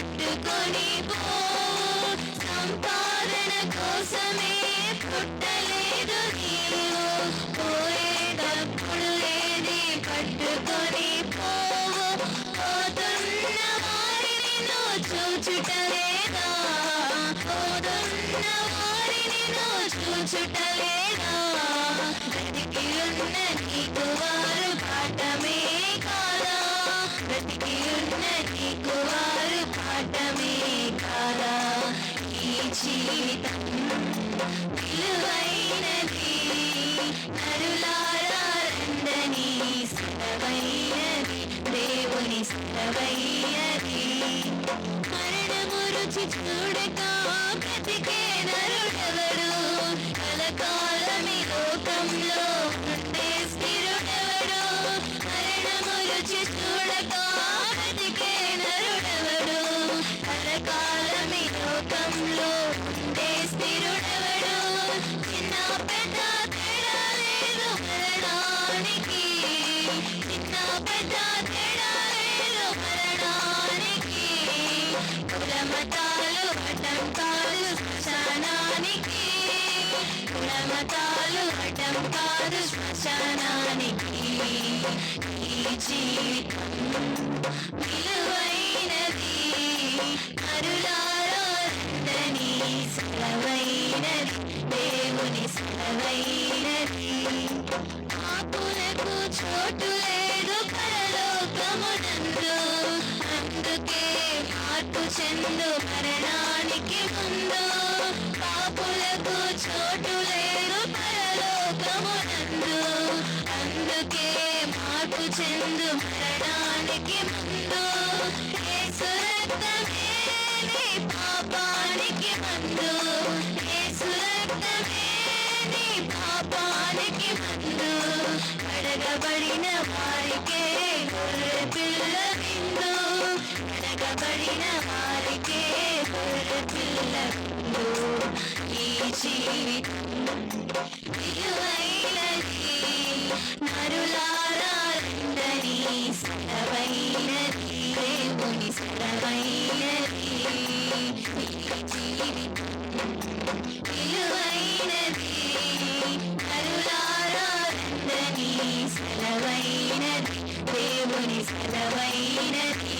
పట్టుకొని పో. సంపాదన కోసమే పుట్టలేదు నీవు, పోయేటప్పుడు ఏది పట్టుకొని పోవు. పోతున్న వారిని నువ్వు చూచుటలేదా, పోతున్న వారిని నువ్వు చూచుటలేదా. బ్రతికి ఉన్న నీకు వారు పాఠమే కాదా, బ్రతికి ఉన్న నీకు వారు పాఠమే కాదా. ఈ జీవితం విలువైనది, నరులారా రండని సెలవైనది, దేవుని సెలవైనది. మరణము రుచి చూడక బ్రతికే నరుడెవడు, కలకాలమి లోకంలో ఉండే స్థిరుడెవడు. మరణము రుచి చూడక బ్రతికే నరుడెవడు, కలకాలమి లోకంలో ఉండే స్థిరుడెవడు. చిన్న పెద్ద తేడా లేదు మరణానికి, చిన్న పెద్ద తేడా లేదు మరణానికి. కులమతాలు అడ్డంకాలు శ్మశానానికి, కులమతాలు అడ్డంకాలు శ్మశానానికి. ఈ జీవితం విలువైనది, నరులారా రండని సెలవైనది, దేవుని సెలవైనది. పాపులకు చోటు లేదు పరలోకమునందు, అందుకే మార్పు చెందు మరణానికి ముందు. పాపులకు చోటు లేదు పరలోకమునందు, అందుకే మార్పు చెందు మరణానికి ముందు. యేసు రక్తమే నీ పాపానికి మందు, యేసు రక్తమే నీ పాపానికి మందు. కడగబడిన వారికే గొర్రె పిల్ల విందు, కడగబడిన వారికే గొర్రె పిల్ల విందు. ఈ జీవితం విలువైనది, నరులారా రండని సెలవైనది, దేవుని సెలవైనది. ఈ జీవితం విలువైనది, నరులారా రండని సెలవైనది, దేవుని సెలవైనది.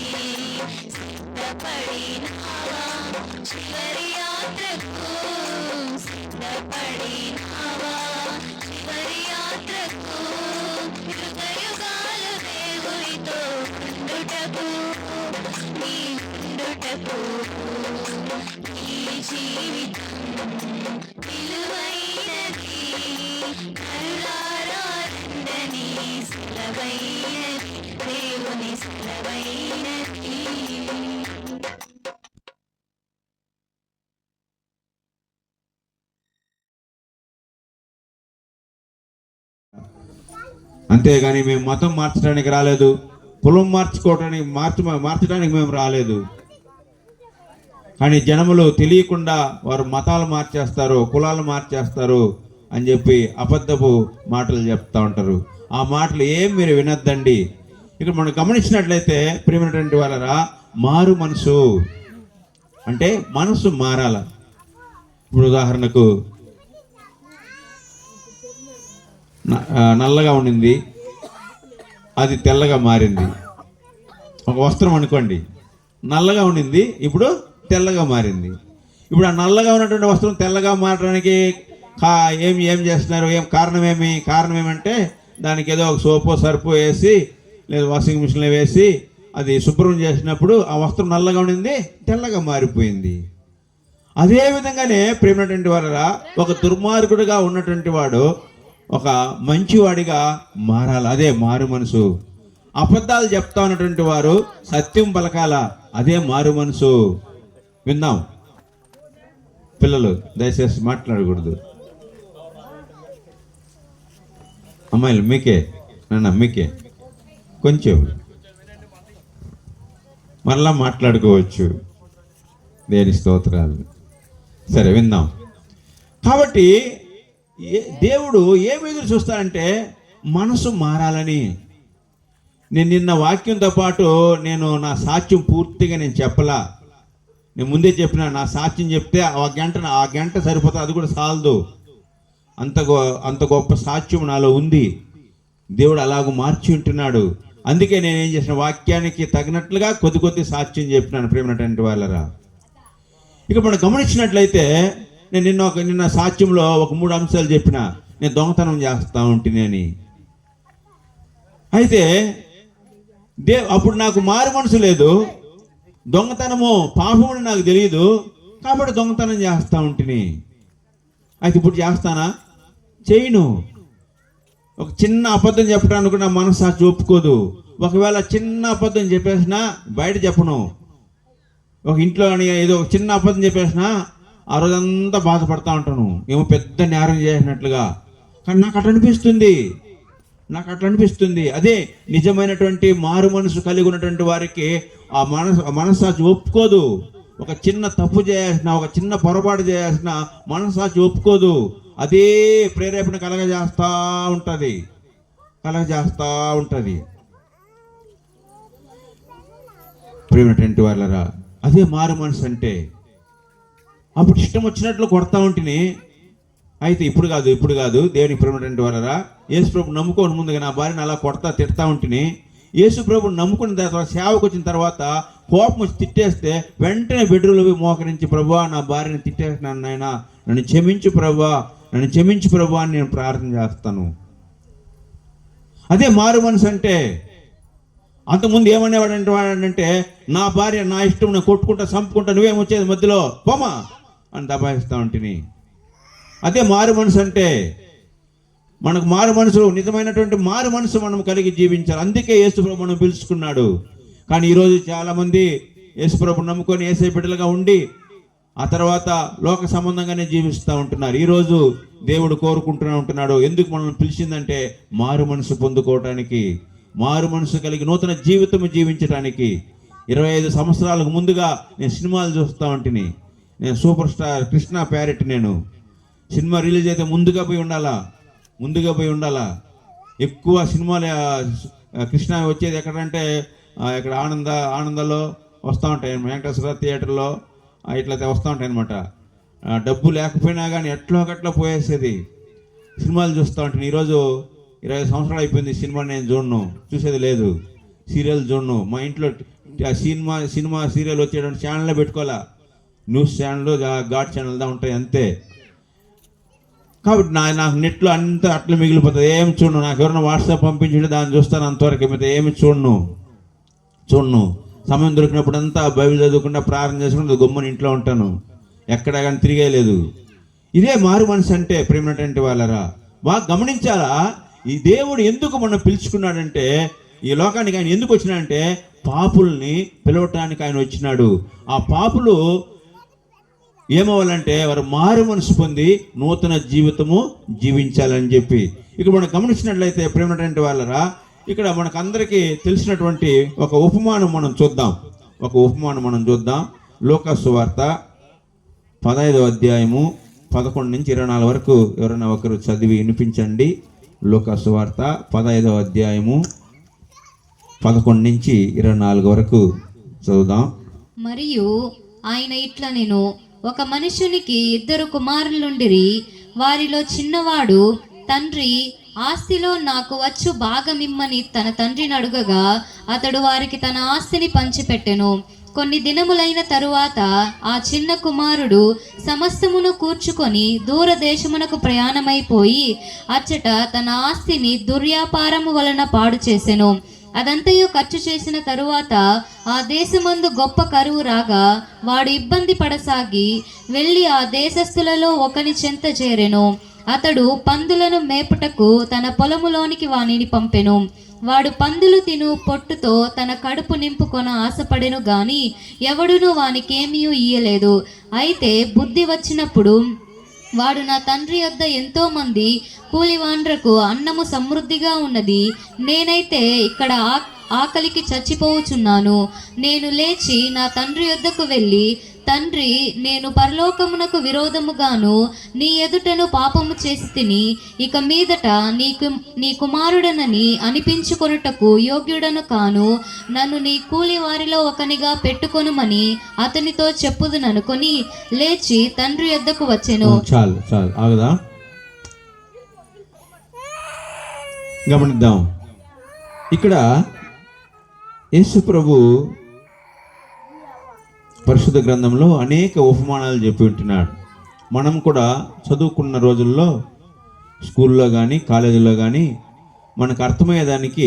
సిద్ధపడినావా చివరి యాత్రకు, సిద్ధపడినావా చివరి యాత్రకు. యుగయుగాలు దేవునితో ఉండుటకు, నీ ఉండుటకు. ఈ జీవితం విలువైనది, నరులారా రండని సెలవైనది, దేవుని సెలవైనది. అంతేగాని మేము మతం మార్చడానికి రాలేదు, కులం మార్చడానికి మేము రాలేదు. కానీ జనములు తెలియకుండా వారు మతాలు మార్చేస్తారు, కులాలు మార్చేస్తారు అని చెప్పి అబద్ధపు మాటలు చెప్తా ఉంటారు. ఆ మాటలు ఏం మీరు వినొద్దండి. ఇక్కడ మనం గమనించినట్లయితే ప్రియమైనటువంటి వాళ్ళరా, మారు మనసు అంటే మనసు మారాల. ఇప్పుడు ఉదాహరణకు నల్లగా ఉండింది, అది తెల్లగా మారింది. ఒక వస్త్రం అనుకోండి, నల్లగా ఉండింది, ఇప్పుడు తెల్లగా మారింది. ఇప్పుడు ఆ నల్లగా ఉన్నటువంటి వస్త్రం తెల్లగా మారడానికి ఏం చేస్తున్నారు, కారణం ఏమంటే దానికి ఏదో ఒక సోపో సర్పు వేసి లేదా వాషింగ్ మిషన్లో వేసి అది శుభ్రం చేసినప్పుడు ఆ వస్త్రం నల్లగా ఉండింది, తెల్లగా మారిపోయింది. అదే విధంగానే ప్రేమైనటువంటి వారా, ఒక దుర్మార్గుడిగా ఉన్నటువంటి వాడు ఒక మంచివాడిగా మారాలి, అదే మారు మనసు. అబద్ధాలు చెప్తా ఉన్నటువంటి వారు సత్యం పలకాల, అదే మారు మనసు. విందాం పిల్లలు, దయచేసి మాట్లాడకూడదు. అమ్మాయిలు మీకే, నాన్న మీకే, కొంచెం మరలా మాట్లాడుకోవచ్చు. దేని స్తోత్రాలు. సరే విందాం. కాబట్టి దేవుడు ఏమి ఎదురు చూస్తాడంటే మనసు మారాలని. నేను నిన్న వాక్యంతో పాటు నేను నా సాక్ష్యం పూర్తిగా నేను చెప్పలా. నేను ముందే చెప్పిన, నా సాక్ష్యం చెప్తే ఆ గంట సరిపోతుంది, అది కూడా చాలదు. అంత గొప్ప సాక్ష్యం నాలో ఉంది. దేవుడు అలాగూ మార్చి ఉంటున్నాడు. అందుకే నేను ఏం చేసిన, వాక్యానికి తగినట్లుగా కొద్ది సాక్ష్యం చెప్పినాను ప్రేమనటువంటి వాళ్ళరా. ఇక మనం గమనించినట్లయితే నేను నిన్న సాక్ష్యంలో ఒక 3 అంశాలు చెప్పిన. నేను దొంగతనం చేస్తూ ఉంటుంది అని. అయితే అప్పుడు నాకు మారు మనసు లేదు, దొంగతనము పాపమని నాకు తెలియదు, కాబట్టి దొంగతనం చేస్తూ ఉంటుంది. అయితే ఇప్పుడు చేస్తానా? చేయను. ఒక చిన్న అబద్ధం చెప్పడానికి నా మనస్సాక్షి ఒప్పుకోదు. ఒకవేళ చిన్న అబద్ధం చెప్పేసినా బయట చెప్పను. ఒక ఇంట్లో అని ఏదో ఒక చిన్న అబద్ధం చెప్పేసినా ఆ రోజంతా బాధపడతా ఉంటాను, ఏమో పెద్ద నేరం చేసినట్లుగా. కానీ నాకు అట్లా అనిపిస్తుంది. అదే నిజమైనటువంటి మారు మనసు కలిగి ఉన్నటువంటి వారికి ఆ మనస్సాక్షి ఒప్పుకోదు. ఒక చిన్న తప్పు చేయాల్సిన, ఒక చిన్న పొరపాటు చేయాల్సిన మనస్సాక్షి ఒప్పుకోదు. అదే ప్రేరేపణ కలగజేస్తూ ఉంటుంది. ప్రేమటువంటి వాళ్ళరా, అదే మారు మనసు అంటే. అప్పుడు ఇష్టం వచ్చినట్లు కొడతా ఉంటుంది. అయితే ఇప్పుడు కాదు దేవుని ప్రేమటువంటి వాళ్ళరా, యేసు ప్రభు నమ్ముకోని ముందుగా నా భార్యను అలా తిడతా ఉంటుంది. యేసు ప్రభు నమ్ముకున్న తర్వాత సేవకు వచ్చిన తర్వాత కోపం వచ్చి తిట్టేస్తే వెంటనే బెడ్రూమ్లో మోకరించి, ప్రభువా నా భార్యని తిట్టేసినాను నాయన, నన్ను క్షమించు ప్రభువా అని నేను ప్రార్థన చేస్తాను. అదే మారు మనసు అంటే. అంతకుముందు ఏమనేవాడంటే, నా భార్య నా ఇష్టం, నేను కొట్టుకుంటా చంపుకుంటా, నువ్వేమొచ్చేది మధ్యలో పోమా అని దబాయిస్తూ ఉంటుంది. అదే మారు మనసు అంటే. మనకు మారు మనసు, నిజమైనటువంటి మారు మనసు మనం కలిగి జీవించాలి. అందుకే యేసుప్రభు మనం పిలుచుకున్నాడు. కానీ ఈరోజు చాలామంది యేసుప్రభు నమ్ముకొని యేసే బిడ్డలుగా ఉండి ఆ తర్వాత లోక సంబంధంగానే జీవిస్తూ ఉంటున్నారు. ఈరోజు దేవుడు ఉంటున్నాడు. ఎందుకు మనల్ని పిలిచిందంటే మారు మనసు పొందుకోవటానికి, మారు మనసు కలిగి నూతన జీవితం జీవించడానికి. 25 సంవత్సరాలకు ముందుగా నేను సినిమాలు చూస్తూ ఉంటుంది. నేను సూపర్ స్టార్ కృష్ణ ప్యారెట్. నేను సినిమా రిలీజ్ అయితే ముందుగా పోయి ఉండాలా. ఎక్కువ సినిమాలు కృష్ణ వచ్చేది ఎక్కడంటే ఇక్కడ ఆనందంలో వస్తూ ఉంటాయి, వెంకటేశ్వర థియేటర్లో ఇట్లయితే వస్తూ ఉంటాయి అనమాట. డబ్బు లేకపోయినా కానీ ఎట్లా పోయేసేది, సినిమాలు చూస్తూ ఉంటాను. ఈరోజు 20 సంవత్సరాలు అయిపోయింది సినిమా నేను చూసేది లేదు, సీరియల్ చూడను. మా ఇంట్లో సినిమా సీరియల్ వచ్చేటువంటి ఛానల్లో పెట్టుకోవాలా, న్యూస్ ఛానల్, గాడ్ ఛానల్ ఉంటాయి అంతే. కాబట్టి నాకు నెట్లో అంతా అట్లా మిగిలిపోతుంది. ఏం చూడను. నాకు ఎవరైనా వాట్సాప్ పంపించుంటే దాన్ని చూస్తాను, అంతవరకు ఏమి చూడను. సమయం దొరికినప్పుడు అంతా బైబిల్ చదువుకుంటా ప్రార్థన చేసుకుంటూ గమ్మున ఇంట్లో ఉంటాను, ఎక్కడ కానీ తిరిగేలేదు. ఇదే మారు మనసు అంటే ప్రేమటువంటి వాళ్ళరా. బాగా గమనించాలా, ఈ దేవుడు ఎందుకు మనం పిలుచుకున్నాడంటే, ఈ లోకానికి ఆయన ఎందుకు వచ్చినాడంటే పాపుల్ని పిలవటానికి ఆయన వచ్చినాడు. ఆ పాపులు ఏమవ్వాలంటే వారు మారు మనసు పొంది నూతన జీవితము జీవించాలని చెప్పి. ఇక్కడ మనం గమనించినట్లయితే ప్రేమటువంటి వాళ్ళరా, ఇక్కడ మనకు అందరికీ తెలిసినటువంటి ఒక ఉపమానం మనం చూద్దాం. లూకాసు సువార్త 15వ అధ్యాయము 11 నుంచి 24 వరకు ఎవరైనా ఒకరు చదివి వినిపించండి. లూకాసు సువార్త 15వ అధ్యాయము 11 నుంచి 24 వరకు చదువుదాం. మరియు ఆయన ఇట్లా, నేను ఒక మనుషునికి 2 కుమారులుండిరి. వారిలో చిన్నవాడు, తండ్రి ఆస్తిలో నాకు వచ్చు భాగమిమ్మని తన తండ్రిని అడుగగా అతడు వారికి తన ఆస్తిని పంచిపెట్టెను. కొన్ని దినములైన తరువాత ఆ చిన్న కుమారుడు సమస్తమును కూర్చుకొని దూరదేశమునకు ప్రయాణమైపోయి అచ్చట తన ఆస్తిని దుర్వ్యాపారము వలన పాడు చేసెను. అదంతయు ఖర్చు చేసిన తరువాత ఆ దేశమందు గొప్ప కరువు రాగా వాడు ఇబ్బంది పడసాగి వెళ్ళి ఆ దేశస్థులలో ఒకని చెంత చేరెను. అతడు పందులను మేపుటకు తన పొలములోనికి వానిని పంపెను. వాడు పందులు తిను పొట్టుతో తన కడుపు నింపుకొన ఆశపడెను గాని ఎవడునూ వానికేమీ ఇయ్యలేదు. అయితే బుద్ధి వచ్చినప్పుడు వాడు, నా తండ్రి వద్ద ఎంతో మంది కూలివాండ్రకు అన్నము సమృద్ధిగా ఉన్నది, నేనైతే ఇక్కడ ఆకలికి చచ్చిపోవుచున్నాను. నేను లేచి నా తండ్రి యొద్దకు వెళ్ళి, తండ్రి, నేను పరలోకమునకు విరోధముగాను నీ ఎదుటను పాపము చేసి తిని, ఇక మీదట నీ కుమారుడనని అనిపించుకొనుటకు యోగ్యుడను కాను. నన్ను నీ కూలి వారిలో ఒకనిగా పెట్టుకొనుమని అతనితో చెప్పుదుననుకొని లేచి తండ్రి యొద్దకు వచ్చెను. చాలు చాలు ఆగదా, గమనిద్దాం. ఇక్కడ యేసు ప్రభు పరిశుద్ధ గ్రంథంలో అనేక ఉపమానాలు చెప్పి ఉంటున్నాడు. మనం కూడా చదువుకున్న రోజుల్లో స్కూల్లో కానీ కాలేజీలో కానీ మనకు అర్థమయ్యేదానికి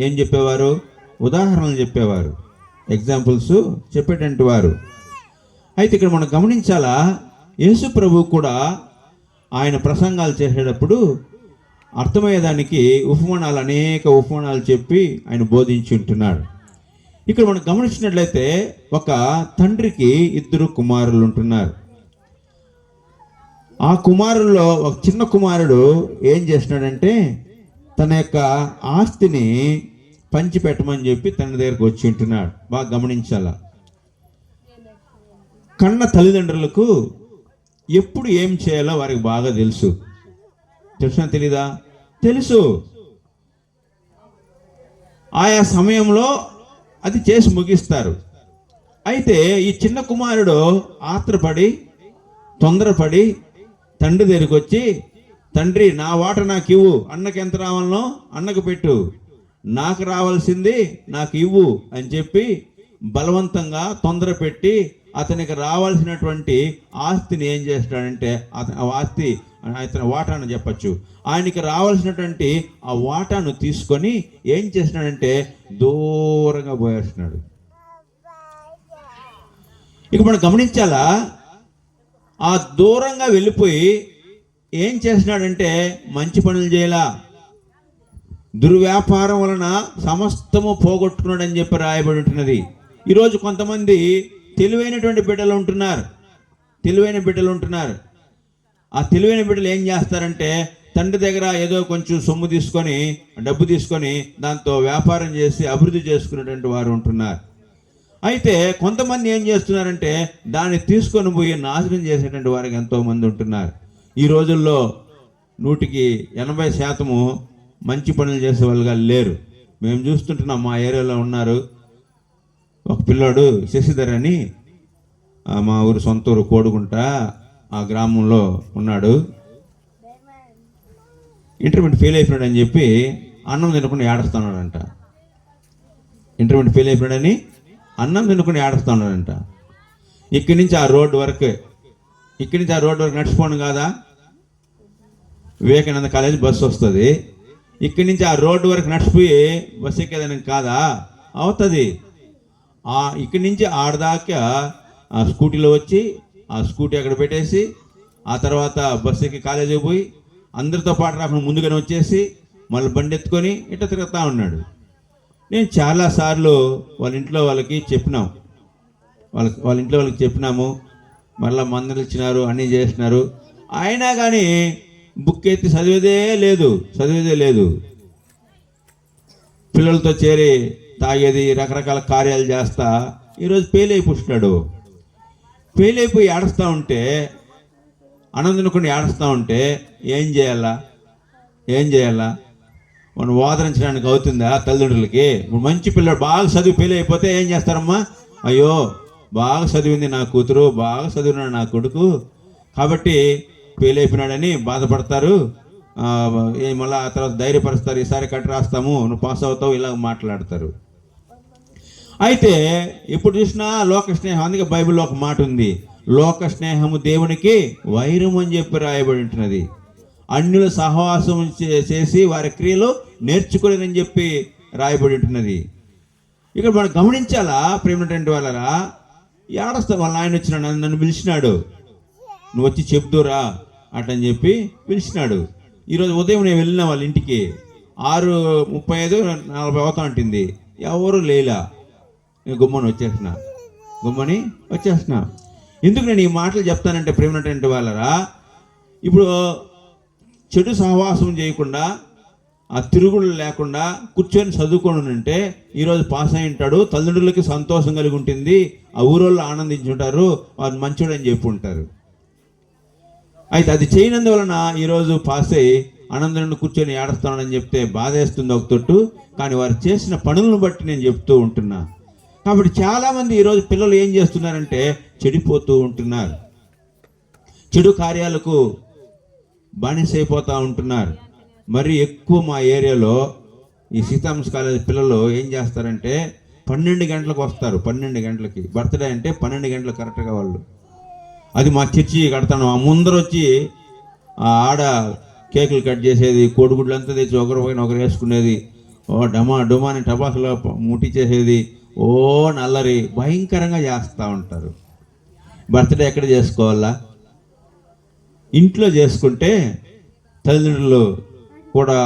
ఏం చెప్పేవారు? ఉదాహరణలు చెప్పేవారు, ఎగ్జాంపుల్స్ చెప్పేటంటి వారు. అయితే ఇక్కడ మనం గమనించాలా, యేసు ప్రభు కూడా ఆయన ప్రసంగాలు చేసేటప్పుడు అర్థమయ్యేదానికి ఉపమానాలు, అనేక ఉపమానాలు చెప్పి ఆయన బోధించి ఉంటున్నాడు. ఇక్కడ మనం గమనించినట్లయితే ఒక తండ్రికి 2 కుమారులు ఉంటున్నారు. ఆ కుమారుల్లో ఒక చిన్న కుమారుడు ఏం చేస్తున్నాడంటే తన యొక్క ఆస్తిని పంచిపెట్టమని చెప్పి తండ్రి దగ్గరకు వచ్చి ఉంటున్నాడు. బాగా గమనించాల, కన్న తల్లిదండ్రులకు ఎప్పుడు ఏం చేయాలో వారికి బాగా తెలుసు. తెలుసా తెలీదా? తెలుసు. ఆయా సమయంలో అది చేసి ముగిస్తారు. అయితే ఈ చిన్న కుమారుడు ఆత్రపడి తొందరపడి తండ్రి దగ్గరికి వచ్చి, తండ్రి నా వాట నాకు ఇవ్వు, అన్నకి ఎంత రావాలనో అన్నకు పెట్టు, నాకు రావాల్సింది నాకు ఇవ్వు అని చెప్పి బలవంతంగా తొందర పెట్టి అతనికి రావాల్సినటువంటి ఆస్తిని ఏం చేస్తాడంటే, ఆస్తి అతని వాటాను చెప్పచ్చు, ఆయనకి రావాల్సినటువంటి ఆ వాటాను తీసుకొని ఏం చేస్తున్నాడంటే దూరంగా పోయేస్తున్నాడు. ఇక మనం గమనించాలా, ఆ దూరంగా వెళ్ళిపోయి ఏం చేస్తున్నాడంటే మంచి పనులు చేయాల, దుర్వ్యాపారం వలన సమస్తము పోగొట్టుకున్నాడని చెప్పి రాయబడి ఉంటున్నది. ఈరోజు కొంతమంది తెలివైనటువంటి బిడ్డలు ఉంటున్నారు, తెలివైన బిడ్డలు ఉంటున్నారు. ఆ తెలివైన బిడ్డలు ఏం చేస్తారంటే తండ్రి దగ్గర ఏదో కొంచెం సొమ్ము తీసుకొని, డబ్బు తీసుకొని దాంతో వ్యాపారం చేసి అభివృద్ధి చేసుకునేటువంటి వారు ఉంటున్నారు. అయితే కొంతమంది ఏం చేస్తున్నారంటే దాన్ని తీసుకొని పోయి నాశనం చేసేటువంటి వారికి ఎంతోమంది ఉంటున్నారు. ఈ రోజుల్లో 80% మంచి పనులు చేసే వాళ్ళుగా లేరు. మేము చూస్తుంటున్నాం, మా ఏరియాలో ఉన్నారు. ఒక పిల్లాడు శశిధర్ అని, మా ఊరు సొంత ఊరు కోడుగుంట, ఆ గ్రామంలో ఉన్నాడు. ఇంటర్మీడియట్ ఫెయిల్ అయిపోయాడు అని చెప్పి అన్నం తినకుండా ఏడుస్తున్నాడంట. ఇంటర్మీడియట్ ఫెయిల్ అయిపోయాడని అన్నం తినకుండా ఏడుస్తున్నాడంట. ఇక్కడి నుంచి ఆ రోడ్డు వరకు నడిచిపోను కాదా, వివేకానంద కాలేజ్ బస్సు వస్తుంది. ఇక్కడి నుంచి ఆ రోడ్డు వరకు నడిచిపోయి బస్సు ఎక్కేదానికి కాదా, అవుతుంది. ఇక్కడి నుంచి ఆడదాకా ఆ స్కూటీలో వచ్చి ఆ స్కూటీ అక్కడ పెట్టేసి ఆ తర్వాత బస్సు ఎక్కి కాలేజీకి పోయి అందరితో పాటు రాకుండా ముందుగానే వచ్చేసి మళ్ళీ బండి ఎత్తుకొని ఇట్లా తిరుగుతూ ఉన్నాడు. నేను చాలాసార్లు వాళ్ళ ఇంట్లో వాళ్ళకి చెప్పినాము, మళ్ళీ మందులు ఇచ్చినారు, అన్నీ చేసినారు. అయినా కానీ బుక్ ఎత్తి చదివేదే లేదు. పిల్లలతో చేరి తాగేది, రకరకాల కార్యాలు చేస్తా ఈరోజు ఫెయిల్ అయిపోతున్నాడు. ఫెయిల్ అయిపోయి ఏడుస్తూ ఉంటే, ఆనందనుకుని ఏడుస్తూ ఉంటే ఏం చేయాలా? మనం వాదరించడానికి అవుతుందా తల్లిదండ్రులకి? మంచి పిల్లడు బాగా చదివి ఫెయిల్ అయిపోతే ఏం చేస్తారమ్మా? అయ్యో బాగా చదివింది నా కూతురు, బాగా చదివినాడు నా కొడుకు, కాబట్టి ఫెయిల్ అయిపోయినాడని బాధపడతారు. మళ్ళీ ఆ తర్వాత ధైర్యపరుస్తారు, ఈసారి కట్టి రాస్తాము, నువ్వు పాస్ అవుతావు, ఇలా మాట్లాడతారు. అయితే ఇప్పుడు చూసినా లోక స్నేహం, అందుకే బైబిల్లో ఒక మాట ఉంది, లోక స్నేహము దేవునికి వైరం అని చెప్పి రాయబడి ఉంటున్నది. అన్యుల సహవాసం చేసి వారి క్రియలు నేర్చుకోలేదని చెప్పి రాయబడి ఉంటున్నది. ఇక్కడ మనం గమనించాలా ప్రేమటువంటి వాళ్ళరా, ఏడస్తా వాళ్ళ ఆయన వచ్చినాడు, నన్ను పిలిచినాడు, నువ్వు వచ్చి చెప్దురా అటని చెప్పి పిలిచినాడు. ఈరోజు ఉదయం నేను వెళ్ళిన వాళ్ళ ఇంటికి 6:35, 40 అవుతా ఉంటుంది, ఎవరు లేలా. నేను గుమ్మని వచ్చేసిన. ఎందుకు నేను ఈ మాటలు చెప్తానంటే ప్రేమటువంటి వాళ్ళరా, ఇప్పుడు చెడు సహవాసం చేయకుండా ఆ తిరుగుళ్ళు లేకుండా కూర్చొని చదువుకొని ఉంటే ఈరోజు పాస్ అయి ఉంటాడు, తల్లిదండ్రులకి సంతోషం కలిగి ఉంటుంది, ఆ ఊరోళ్ళు ఆనందించుంటారు, వారు మంచోడు అని చెప్పి ఉంటారు. అయితే అది చేయనందువలన ఈరోజు పాస్ అయ్యి ఆనందంలో కూర్చొని ఏడుస్తున్నానని చెప్తే బాధేస్తుంది ఒక తొట్టు, కానీ వారు చేసిన పనులను బట్టి నేను చెప్తూ ఉంటున్నా. కాబట్టి చాలామంది ఈరోజు పిల్లలు ఏం చేస్తున్నారంటే చెడిపోతూ ఉంటున్నారు, చెడు కార్యాలకు బానిసైపోతూ ఉంటున్నారు. మరి ఎక్కువ మా ఏరియాలో ఈ సీతాంశ కాలేజ్ పిల్లలు ఏం చేస్తారంటే 12 గంటలకు వస్తారు. 12 గంటలకి బర్త్డే అంటే 12 గంటలు కరెక్ట్గా వాళ్ళు. అది మా చర్చి కడతాను, ఆ ముందర వచ్చి ఆ ఆడ కేకులు కట్ చేసేది, కోడిగుడ్లు అంతా తెచ్చి ఒకరి పైన ఒకరు వేసుకునేది, ఓ డమా డుమా అని టపాసులో ముట్టించేసేది, ఓ నల్లరి భయంకరంగా చేస్తూ ఉంటారు. బర్త్డే ఎక్కడ చేసుకోవాలా? ఇంట్లో చేసుకుంటే తల్లిదండ్రులు కూడా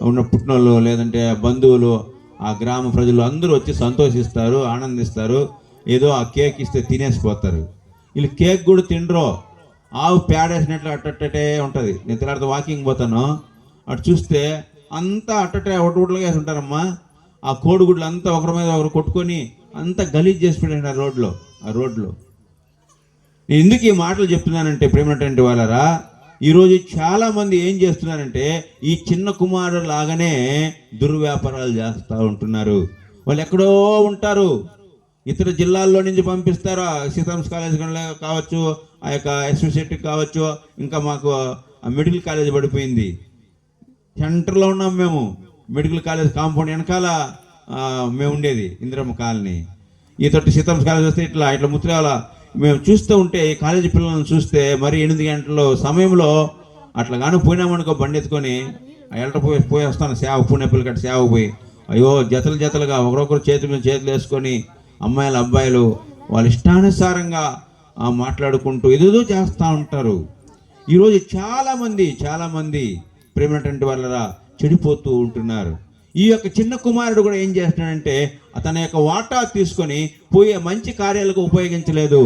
ఉన్న పుట్టినోళ్ళు లేదంటే బంధువులు ఆ గ్రామ ప్రజలు అందరూ వచ్చి సంతోషిస్తారు, ఆనందిస్తారు. ఏదో ఆ కేక్ ఇస్తే తినేసిపోతారు. వీళ్ళు కేక్ కూడా తినరు, ఆవు పేడేసినట్లు అట్టట్టే ఉంటుంది. నేను తర్వాత వాకింగ్ పోతాను, అటు చూస్తే అంతా అట్టటే ఒడ్డుగా వేసి ఉంటారమ్మా. ఆ కోడిగుడ్లు అంతా ఒకరి మీద ఒకరు కొట్టుకొని అంతా గలీజ్ చేసి పెట్టారు ఆ రోడ్లో. నేను ఎందుకు ఈ మాటలు చెప్తున్నానంటే ప్రేమటువంటి వాళ్ళరా, ఈరోజు చాలామంది ఏం చేస్తున్నారంటే ఈ చిన్న కుమారుడు లాగానే దుర్వ్యాపారాలు చేస్తూ ఉంటున్నారు. వాళ్ళు ఎక్కడో ఉంటారు, ఇతర జిల్లాల్లో నుంచి పంపిస్తారు. సీతాంశ కాలేజ్ కావచ్చు, ఆ యొక్క ఎస్విసిటీ కావచ్చు, ఇంకా మాకు మెడికల్ కాలేజ్ పడిపోయింది. సెంటర్లో ఉన్నాం మేము, మెడికల్ కాలేజ్ కాంపౌండ్ వెనకాల మేము ఉండేది ఇందిరమ్మ కాలనీ. ఈ తోటి సీతాంశ కాలేజ్ వస్తే ఇట్లా ముత్రాల మేము చూస్తూ ఉంటే కాలేజీ పిల్లలను చూస్తే మరి 8 గంటల సమయంలో అట్లా కానీ పోయినామనుకో బండి ఎత్తుకొని ఎల్ట పోయి వస్తాను సేవ, పూణె పిల్లకట్టు సేవకు పోయి, అయ్యో జతలుగా ఒకరొకరు చేతుల మీద చేతులు వేసుకొని అమ్మాయిలు అబ్బాయిలు వాళ్ళ ఇష్టానుసారంగా మాట్లాడుకుంటూ ఏదేదో చేస్తూ ఉంటారు. ఈరోజు చాలామంది ప్రేమటువంటి వాళ్ళ చెడిపోతూ ఉంటున్నారు. ఈ యొక్క చిన్న కుమారుడు కూడా ఏం చేస్తున్నాడంటే తన యొక్క వాటా తీసుకొని పోయే మంచి కార్యాలకు ఉపయోగించలేదు,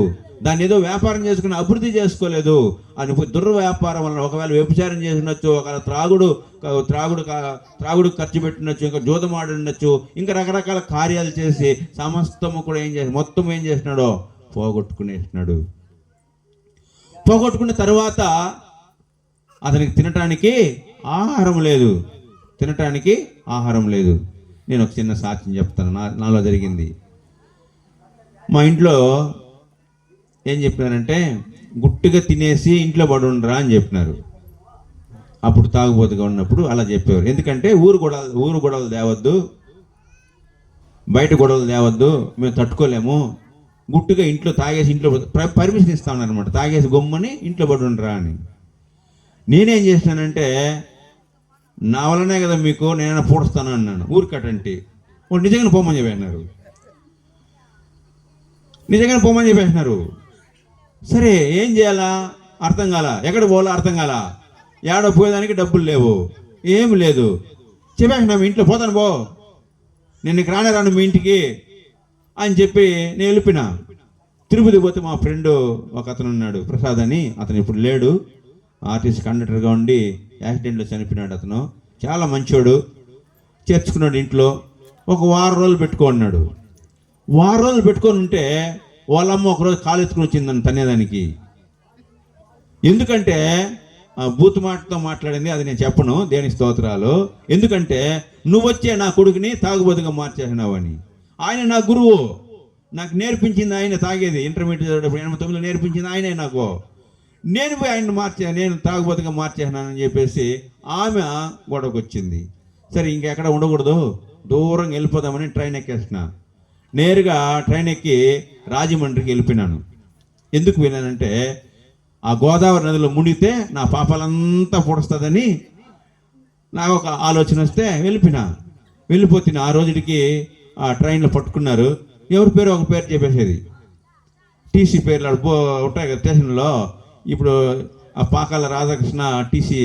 దాన్ని ఏదో వ్యాపారం చేసుకుని అభివృద్ధి చేసుకోలేదు. అని దుర్వ్యాపారం వలన ఒకవేళ వ్యభిచారం చేసినచ్చు, ఒకవేళ త్రాగుడు ఖర్చు పెట్టినచ్చు, ఇంకా జూదమాడి ఉండొచ్చు, ఇంకా రకరకాల కార్యాలు చేసి సమస్తము కూడా మొత్తం ఏం చేసినాడో పోగొట్టుకున్న తర్వాత అతనికి తినటానికి ఆహారం లేదు. నేను ఒక చిన్న సాక్ష్యం చెప్తాను, నాలో జరిగింది. మా ఇంట్లో ఏం చెప్పినారంటే గుట్టుగా తినేసి ఇంట్లో పడుండ్రా అని చెప్పినారు. అప్పుడు తాగుబోతుగా ఉన్నప్పుడు అలా చెప్పేవారు. ఎందుకంటే ఊరు గొడవలు తేవద్దు, బయట గొడవలు తేవద్దు, మేము తట్టుకోలేము, గుట్టుగా ఇంట్లో తాగేసి ఇంట్లో పర్మిషన్ ఇస్తా ఉన్నారనమాట, తాగేసి గొమ్మని ఇంట్లో పడుండ్రా అని. నేనేం చేసినానంటే నా వల్లనే కదా మీకు నేనైనా పూడుస్తాను అన్నాను. ఊరికటంటే వాళ్ళు నిజంగానే పోమని చెప్పేసినారు. సరే ఏం చేయాలా అర్థం కాల, ఎక్కడ పోవాలా అర్థం కాల, ఏడో పోయేదానికి డబ్బులు లేవు, ఏమి లేదు. చెప్పేసినాము ఇంట్లో పోతాను పో, నేను నీకు రాను మీ ఇంటికి అని చెప్పి నేను వెళ్ళిపోయినా. తిరుపతి పోతే మా ఫ్రెండ్ ఒక అతను ఉన్నాడు, ప్రసాద్ అని, అతను ఇప్పుడు లేడు, ఆర్టీసీ కండక్టర్గా ఉండి యాక్సిడెంట్లో చనిపోయినాడు. అతను చాలా మంచోడు, చేర్చుకున్నాడు ఇంట్లో. ఒక వారం రోజులు పెట్టుకున్నాడు. వారం రోజులు పెట్టుకొని ఉంటే వాళ్ళమ్మ ఒకరోజు కాలు ఎత్తుకుని వచ్చిందని తనేదానికి. ఎందుకంటే బూత్ మాటతో మాట్లాడింది, అది నేను చెప్పను, దేని స్తోత్రాలు. ఎందుకంటే నువ్వు వచ్చే నా కొడుకుని తాగుబోతుగా మార్చేసినావని. ఆయన నా గురువు, నాకు నేర్పించింది ఆయన, తాగేది ఇంటర్మీడియట్ 89లో నేర్పించింది ఆయనే నాకు. నేను పోయి ఆయన్ని నేను తాగుబోతుగా మార్చేసినానని చెప్పేసి ఆమె గొడవకు వచ్చింది. సరే ఇంకెక్కడ ఉండకూడదు, దూరంగా వెళ్ళిపోదామని ట్రైన్ ఎక్కేసిన. నేరుగా ట్రైన్ ఎక్కి రాజమండ్రికి వెళ్ళిపోయినాను. ఎందుకు వెళ్ళానంటే ఆ గోదావరి నదిలో మునిగితే నా పాపాలంతా పొడుస్తుందని నాకు ఒక ఆలోచన వస్తే వెళ్ళిపోతున్నా. ఆ రోజుకి ఆ ట్రైన్లో పట్టుకున్నారు, ఎవరి పేరు ఒక పేరు చెప్పేసేది. టీసీ పేర్లు ఉంటాయి కదా స్టేషన్లో. ఇప్పుడు ఆ పాకాల రాధాకృష్ణ టీసీ,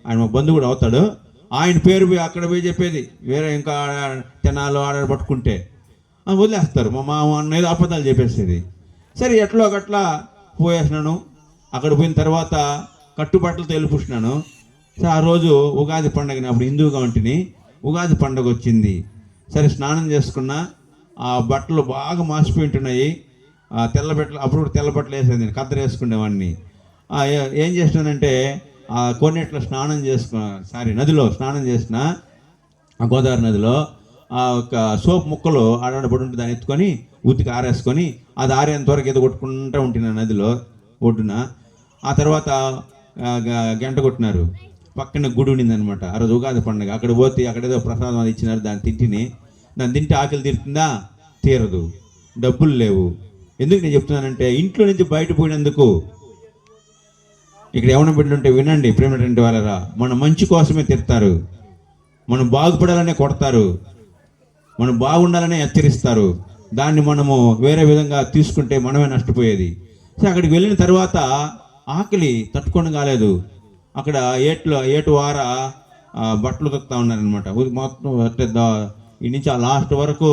ఆయన బంధువుడు అవుతాడు, ఆయన పేరు పోయి అక్కడ పోయి చెప్పేది. వేరే ఇంకా తెనాలు ఆడ పట్టుకుంటే వదిలేస్తారు, మా మామ అనేది అబద్ధాలు చెప్పేసేది. సరే ఎట్లో ఒకట్లా పోయేసినాను. అక్కడ పోయిన తర్వాత కట్టుబట్టలతో వెళ్ళిపుచ్చినాను. సరే ఆ రోజు ఉగాది పండగని, అప్పుడు హిందువుగా ఉంటిని, ఉగాది పండగ వచ్చింది. సరే స్నానం చేసుకున్నా, ఆ బట్టలు బాగా మాసిపోయి ఉంటున్నాయి, ఆ తెల్ల బట్టలు, అప్పుడు తెల్ల బట్టలు వేసేది, నేను కద్దరు వేసుకునేవాడిని. ఏం చేసినానంటే ఆ కొన్నిట్లో స్నానం నదిలో స్నానం చేసిన, ఆ గోదావరి నదిలో ఆ ఒక సోప్ ముక్కలు ఆడబడి ఉంటే దాన్ని ఎత్తుకొని ఉతికి ఆరేసుకొని, అది ఆరేంత వరకు ఏదో కొట్టుకుంటూ ఉంటున్నా నదిలో ఒడ్డున. ఆ తర్వాత గంట కొట్టినారు, పక్కన గుడి ఉండింది అనమాట. ఆ రోజు ఉగాది పండుగ. అక్కడ పోతే అక్కడ ఏదో ప్రసాదం అది ఇచ్చినారు, దాన్ని తింటే ఆకలి తీరుతుందా? తీరదు. డబ్బులు లేవు. ఎందుకు నేను చెప్తున్నానంటే, ఇంట్లో నుంచి బయటపోయినందుకు, ఇక్కడ ఏమైనా బిడ్డలుంటే వినండి ప్రేమటువంటి వాళ్ళరా, మన మంచి కోసమే తిడతారు, మనం బాగుపడాలనే కొడతారు, మనం బాగుండాలనే హెచ్చరిస్తారు. దాన్ని మనము వేరే విధంగా తీసుకుంటే మనమే నష్టపోయేది. సో అక్కడికి వెళ్ళిన తర్వాత ఆకలి తట్టుకొని కాలేదు. అక్కడ ఏటు వార బట్టలు ఉతుకుతా ఉన్నారనమాట. మొత్తం ఈ నుంచి ఆ లాస్ట్ వరకు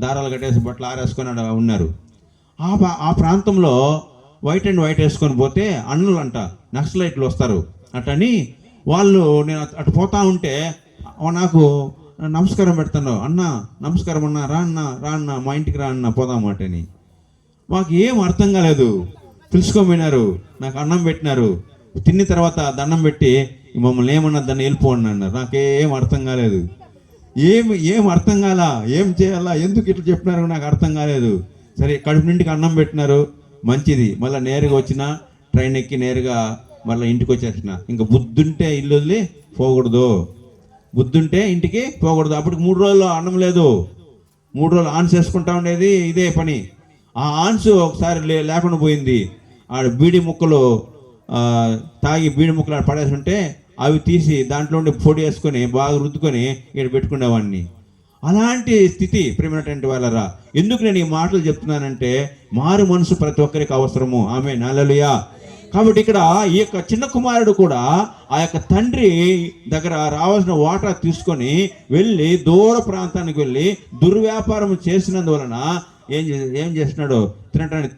దారాలు కట్టేసి బట్టలు ఆరేసుకొని ఉన్నారు. ఆ ప్రాంతంలో వైట్ అండ్ వైట్ వేసుకొని పోతే అన్నలు అంట నక్సలైట్లు వస్తారు అటని వాళ్ళు, నేను అటు పోతా ఉంటే నాకు నమస్కారం పెడతాను, అన్న నమస్కారం అన్న, రా అన్న మా ఇంటికి రా అన్న పోదామాటని. మాకు ఏం అర్థం కాలేదు. పిలుచుకోపోయినారు, నాకు అన్నం పెట్టినారు, తిన్న తర్వాత దండం పెట్టి మమ్మల్ని ఏమన్నా దాన్ని వెళ్ళిపోండి అన్నారు. నాకేం అర్థం కాలేదు. ఏం అర్థం కాల, ఏం చేయాలా, ఎందుకు ఇట్లా చెప్పినారు నాకు అర్థం కాలేదు. సరే కడుపు నిండికి అన్నం పెట్టినారు, మంచిది. మళ్ళీ నేరుగా వచ్చిన, ట్రైన్ ఎక్కి నేరుగా మళ్ళీ ఇంటికి వచ్చేసిన. ఇంకా బుద్ధుంటే ఇల్లు వదిలి పోకూడదు, బుద్ధుంటే ఇంటికి పోకూడదు. అప్పటికి 3 రోజులు అన్నం లేదు, 3 రోజులు ఆన్స్ వేసుకుంటా ఉండేది, ఇదే పని. ఆ ఆన్స్ ఒకసారి లేకుండా పోయింది. ఆడ బీడి ముక్కలు తాగి బీడి ముక్కలు ఆడ పడేసి ఉంటే అవి తీసి దాంట్లో ఉండి పొడి వేసుకొని బాగా రుద్దుకొని ఇక్కడ పెట్టుకునేవాడిని. అలాంటి స్థితి ప్రేమైనటువంటి వాళ్ళరా. ఎందుకు నేను ఈ మాటలు చెప్తున్నానంటే, మారు మనసు ప్రతి ఒక్కరికి అవసరము. ఆమేన్, హల్లెలూయా. కాబట్టి ఇక్కడ ఈ యొక్క చిన్న కుమారుడు కూడా ఆ యొక్క తండ్రి దగ్గర రావాల్సిన వాటా తీసుకొని వెళ్ళి దూర ప్రాంతానికి వెళ్ళి దుర్వ్యాపారం చేసినందువలన ఏం చేసినాడు, తినటానికి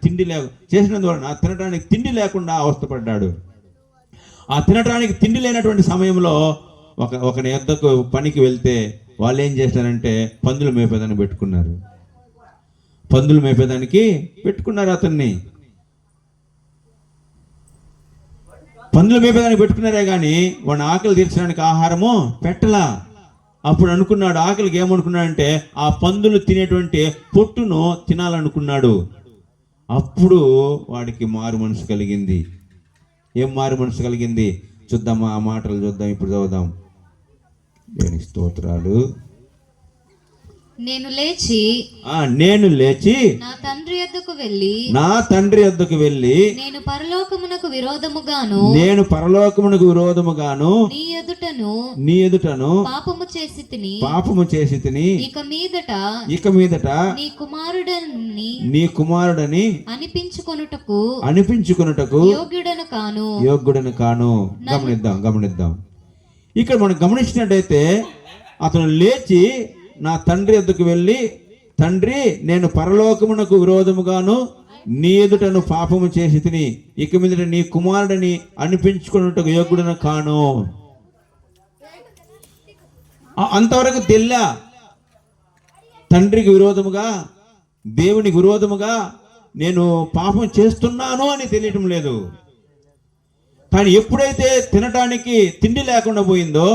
తిండి లేకుండా అవస్థపడ్డాడు. ఆ తినటానికి తిండి లేనటువంటి సమయంలో ఒకని యొద్దకు పనికి వెళ్తే వాళ్ళు ఏం చేశారంటే పందులు మేపేదానికి పెట్టుకున్నారు అతన్ని. పందులు మేపేదానికి పెట్టుకున్నారే కానీ వాడిని ఆకలి తీర్చడానికి ఆహారము పెట్టలా. అప్పుడు అనుకున్నాడు, ఆకలికి ఏమనుకున్నాడంటే ఆ పందులు తినేటువంటి పొట్టును తినాలనుకున్నాడు. అప్పుడు వాడికి మారు మనసు కలిగింది. ఏం మారు మనసు కలిగింది చూద్దామా, ఆ మాటలు చూద్దాం. ఇప్పుడు చదువుదాం. దేవునికి స్తోత్రాలు. నేను లేచి నా తండ్రి యొద్దకు వెళ్ళి నేను పరలోకమునకు విరోధముగాను నీ ఎదుటను పాపము చేసి తిని ఇక మీదట నీ కుమారుడని అనిపించుకొనుటకు యోగ్యుడను కాను. గమనిద్దాం. ఇక్కడ మనం గమనించినట్టయితే అతను లేచి నా తండ్రి యొద్దకు వెళ్ళి, తండ్రి నేను పరలోకమునకు విరోధముగాను నీ ఎదుటను పాపము చేసి తిని ఇక మీదట నీ కుమారుడని అనిపించుకున్నట్టుకు యోగ్యుడను కాను. అంతవరకు తెల్లా తండ్రికి విరోధముగా, దేవునికి విరోధముగా నేను పాపం చేస్తున్నాను అని తెలియటం లేదు. కానీ ఎప్పుడైతే తినటానికి తిండి లేకుండా పోయిందో,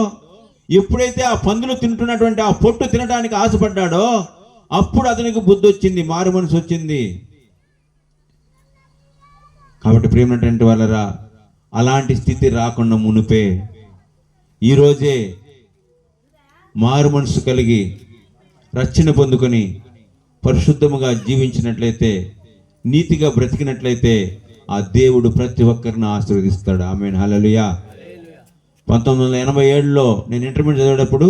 ఎప్పుడైతే ఆ పందులు తింటున్నటువంటి ఆ పొట్టు తినడానికి ఆశపడ్డాడో, అప్పుడు అతనికి బుద్ధి వచ్చింది, మారు మనసు వచ్చింది. కాబట్టి ప్రేమటువంటి వాళ్ళరా, అలాంటి స్థితి రాకుండా మునిపే ఈరోజే మారు మనసు కలిగి రక్షణ పొందుకొని పరిశుద్ధముగా జీవించినట్లయితే, నీతిగా బ్రతికినట్లయితే ఆ దేవుడు ప్రతి ఒక్కరిని ఆశీర్వదిస్తాడు. ఆమేన్, హల్లెలూయా. 1987లో నేను ఇంటర్మీడియట్ చదివేటప్పుడు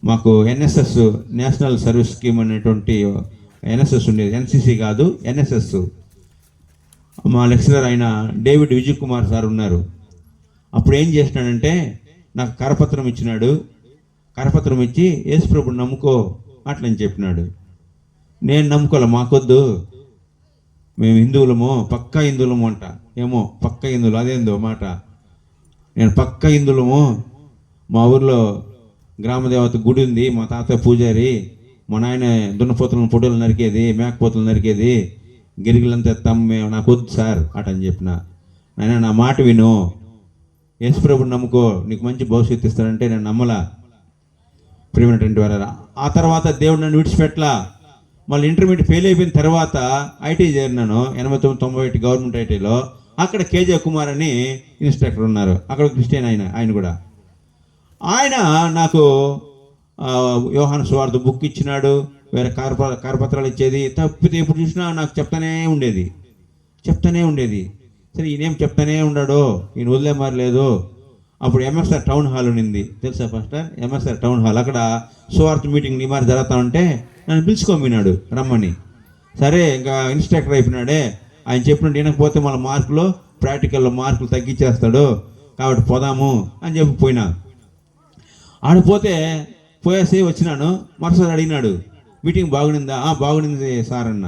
మాకు ఎన్ఎస్ఎస్, నేషనల్ సర్వీస్ స్కీమ్ అనేటువంటి ఎన్ఎస్ఎస్ ఉండేది. ఎన్సిసి కాదు, ఎన్ఎస్ఎస్. మా లెక్చరర్ అయిన డేవిడ్ విజయ్ కుమార్ సార్ ఉన్నారు. అప్పుడు ఏం చేసినాడంటే నాకు కరపత్రం ఇచ్చినాడు. కరపత్రం ఇచ్చి యేసుప్రభుని నమ్ముకో అట్లని చెప్పినాడు. నేను నమ్ముకోలే, మాకొద్దు, మేము హిందువులము, పక్కా హిందువులము అంట. ఏమో పక్కా హిందువులు, అదేందో మాట. నేను పక్క హిందువులము. మా ఊర్లో గ్రామదేవత గుడి ఉంది, మా తాత పూజారి, మా నాయన దున్నపోతులను పొడులు నరికేది, మేకపోతులు నరికేది, గిరిగిలంతా మేము నాకు వద్దు సార్ అటని చెప్పిన. నాయన నా మాట విను, యేసుప్రభుని నమ్ముకో, నీకు మంచి భవిష్యత్తు ఇస్తాడంటే నేను నమ్మలా. ప్రియమైనటువంటి వారా, ఆ తర్వాత దేవుడు నన్ను విడిచిపెట్టలా. మళ్ళీ ఇంటర్మీడియట్ ఫెయిల్ అయిపోయిన తర్వాత ఐటీ చేరినాను, 89-91 గవర్నమెంట్ ఐటీలో. అక్కడ కేజే కుమార్ అని ఇన్స్ట్రక్టర్ ఉన్నారు, అక్కడ క్రిస్టియన్ ఆయన కూడా. ఆయన నాకు యోహాను సువార్త బుక్ ఇచ్చినాడు, వేరే కరపత్రాలు ఇచ్చేది. తప్పితే ఎప్పుడు చూసినా నాకు చెప్తానే ఉండేది. సరే ఈయనేం చెప్తానే ఉన్నాడో, ఈయన వదిలే మారలేదు. అప్పుడు ఎంఎస్ఆర్ టౌన్ హాల్ ఉన్నింది, తెలుసా పాస్టర్? ఎంఎస్ఆర్ టౌన్ హాల్, అక్కడ సువార్త మీటింగ్ ఈ మరి జరుగుతూ ఉంటే నన్ను పిలుచుకోమినాడు రమ్మని. సరే ఇంకా ఇన్స్ట్రక్టర్ అయిపోయినాడే, ఆయన చెప్పినట్టు వినకపోతే మళ్ళీ ప్రాక్టికల్లో మార్కులు తగ్గించేస్తాడు, కాబట్టి పోదాము అని చెప్పి పోయినా. పోయేసి వచ్చినాను. మరోసారి అడిగినాడు, మీటింగ్ బాగునిందా? బాగునింది సార్ అన్న.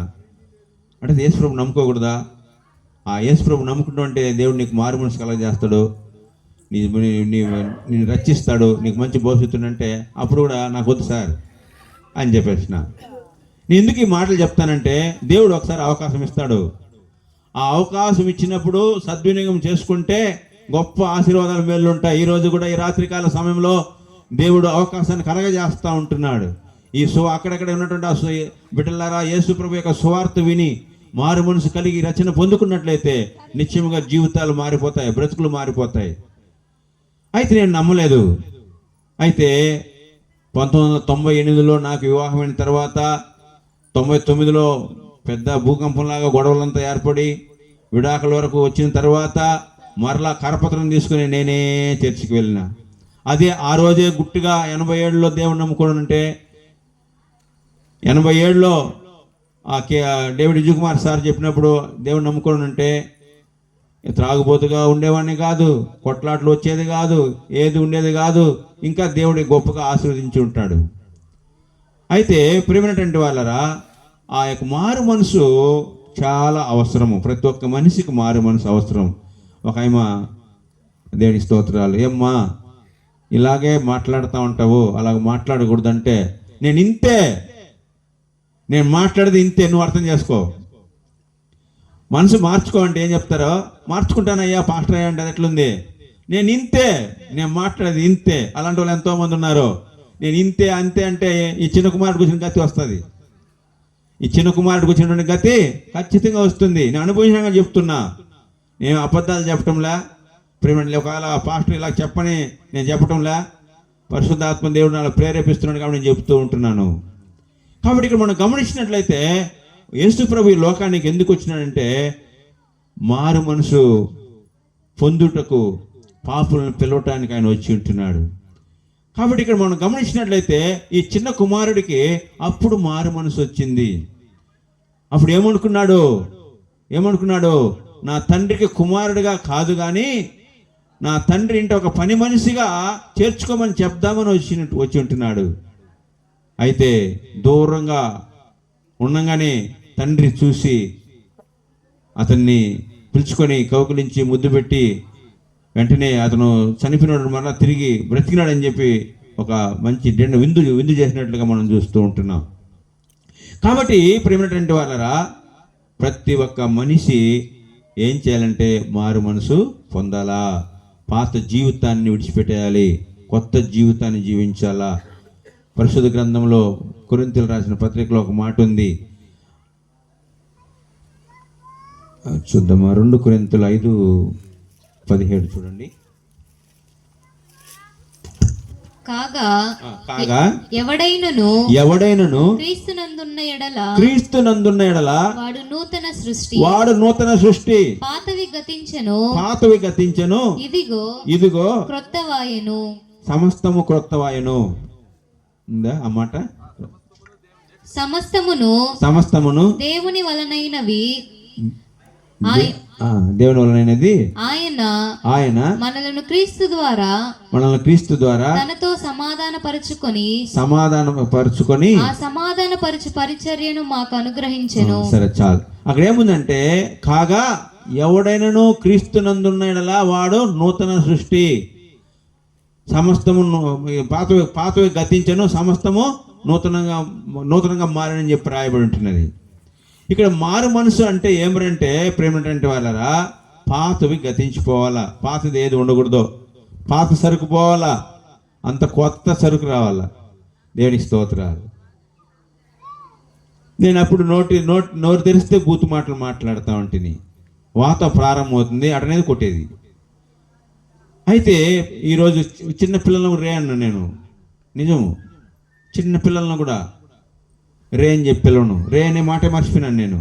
అంటే యేసుప్రభు నమ్ముకోకూడదా? ఆ యేసుప్రభు నమ్ముకుంటూ అంటే దేవుడు నీకు మారు మనసు కలగజేస్తాడు, నేను రక్షిస్తాడు, నీకు మంచి భవిష్యత్తు అంటే అప్పుడు కూడా నాకు వద్దు సార్ అని చెప్పేసిన. నేను ఎందుకు ఈ మాటలు చెప్తానంటే, దేవుడు ఒకసారి అవకాశం ఇస్తాడు. ఆ అవకాశం ఇచ్చినప్పుడు సద్వినియోగం చేసుకుంటే గొప్ప ఆశీర్వాదాలు మేలు ఉంటాయి. ఈరోజు కూడా ఈ రాత్రికాల సమయంలో దేవుడు అవకాశాన్ని కలగజేస్తూ ఉంటున్నాడు. అక్కడక్కడ ఉన్నటువంటి బిడ్డలారా, యేసుప్రభు యొక్క సువార్త విని మారు మనసు కలిగి రచన పొందుకున్నట్లయితే నిశ్చయముగా జీవితాలు మారిపోతాయి, బ్రతుకులు మారిపోతాయి. అయితే నేను నమ్మలేదు. అయితే 1998లో నాకు వివాహమైన తర్వాత 99లో పెద్ద భూకంపంలాగా గొడవలంతా ఏర్పడి విడాకుల వరకు వచ్చిన తర్వాత మరలా కరపత్రం తీసుకుని నేనే చర్చికి వెళ్ళిన. అదే ఆ రోజే గుట్టుగా 87లో దేవుడు నమ్ముకోవడం అంటే, 87లో డేవిడ్ విజయకుమార్ సార్ చెప్పినప్పుడు దేవుడు నమ్ముకోవడం అంటే త్రాగుబోతుగా ఉండేవాడిని కాదు, కొట్లాట్లు వచ్చేది కాదు, ఏది ఉండేది కాదు. ఇంకా దేవుడి గొప్పగా ఆశీర్వదించి ఉంటాడు. అయితే ప్రియమైనటువంటి వాళ్ళరా, ఆ యొక్క మారు మనసు చాలా అవసరము. ప్రతి ఒక్క మనిషికి మారు మనసు అవసరం. ఒక ఆయమ, దేవుని స్తోత్రాలు, ఏమ్మా ఇలాగే మాట్లాడుతూ ఉంటావు, అలాగ మాట్లాడకూడదంటే, నేను మాట్లాడేది ఇంతే, నువ్వు అర్థం చేసుకో, మనసు మార్చుకో అంటే ఏం చెప్తారో, మార్చుకుంటానయ్యా పాస్టర్ అయ్యా అంటే అది ఎట్లుంది, నేను మాట్లాడేది ఇంతే. అలాంటి వాళ్ళు ఎంతోమంది ఉన్నారు. నేను ఇంతే అంతే అంటే ఈ చిన్న కుమారుడికి వచ్చిన గతి వస్తుంది. ఈ చిన్న కుమారుడికి వచ్చినటువంటి గతి ఖచ్చితంగా వస్తుంది. నేను అనుభవించగా చెప్తున్నా, నేను అబద్ధాలు చెప్పటంలా, ప్రేమ ఒకవేళ పాస్టర్ ఇలా చెప్పని నేను చెప్పటంలా, పరిశుద్ధాత్మ దేవుడు నాలో ప్రేరేపిస్తున్నాడు కాబట్టి నేను చెప్తూ ఉంటున్నాను. కాబట్టి ఇక్కడ మనం గమనించినట్లయితే యేసు ప్రభు ఈ లోకానికి ఎందుకు వచ్చినాడంటే మారు మనసు పొందుటకు, పాపులను పిలవటానికి ఆయన వచ్చి ఉంటున్నాడు. కాబట్టి ఇక్కడ మనం గమనించినట్లయితే ఈ చిన్న కుమారుడికి అప్పుడు మారు మనసు వచ్చింది. అప్పుడు ఏమనుకున్నాడు, నా తండ్రికి కుమారుడిగా కాదు కానీ నా తండ్రి ఇంట ఒక పని మనిషిగా చేర్చుకోమని చెప్దామని వచ్చి ఉంటున్నాడు. అయితే దూరంగా ఉండగానే తండ్రి చూసి అతన్ని పిలుచుకొని కౌకులించి ముద్దు పెట్టి వెంటనే అతను చనిపోయినాడు మరలా తిరిగి బ్రతికినాడని చెప్పి ఒక మంచి విందు చేసినట్లుగా మనం చూస్తూ ఉంటున్నాం. కాబట్టి ప్రేమైనటువంటి వాళ్ళరా, ప్రతి ఒక్క మనిషి ఏం చేయాలంటే మారు మనసు పొందాలా, పాత జీవితాన్ని విడిచిపెట్టేయాలి, కొత్త జీవితాన్ని జీవించాలా. పరిశుద్ధ గ్రంథంలో కొరింథీయులకు రాసిన పత్రికలో ఒక మాట ఉంది, చూద్దామా, 2 కొరింథీయులు 5:17 చూడండి. కాగా ఎవడైనను క్రీస్తునందున్న ఎడల వాడు నూతన సృష్టి, పాతవి గతించెను, ఇదిగో క్రొత్తవాయెను, సమస్తము క్రొత్తవాయెను. ఉందా ఆ మాట? సమస్తమును దేవుని వలనైనది ఆయన మనలను క్రీస్తు ద్వారా తనతో సమాధానపరుచుకొని ఆ సమాధానపరచు పరిచర్యను మాకు అనుగ్రహించెను. సరే చాలు. అక్కడ ఏముందంటే, కాగా ఎవడైనను క్రీస్తునందున్న యెడల వాడు నూతన సృష్టి, సమస్తము పాతవి గతించను, సమస్తము నూతనంగా మారని చెప్పి రాయబడి ఉంటున్నది. ఇక్కడ మారు మనసు అంటే ఏమిటంటే ప్రేమటువంటి వాళ్ళరా, పాతవి గతించిపోవాలా, పాతది ఏది ఉండకూడదో, పాత సరుకు పోవాలా, అంత కొత్త సరుకు రావాలా. దేవునికి స్తోత్రాలు. నేను అప్పుడు నోరు తెరిస్తే బూతు మాటలు మాట్లాడుతూ ఉంటుంది, వాత ప్రారంభమవుతుంది, అటనేది కొట్టేది. అయితే ఈరోజు చిన్న పిల్లలను రే అన్నా నేను, నిజము, చిన్న పిల్లలను కూడా రే అని చెప్పి పిల్లలను రే అనే మాట మర్చిపోయినాను నేను.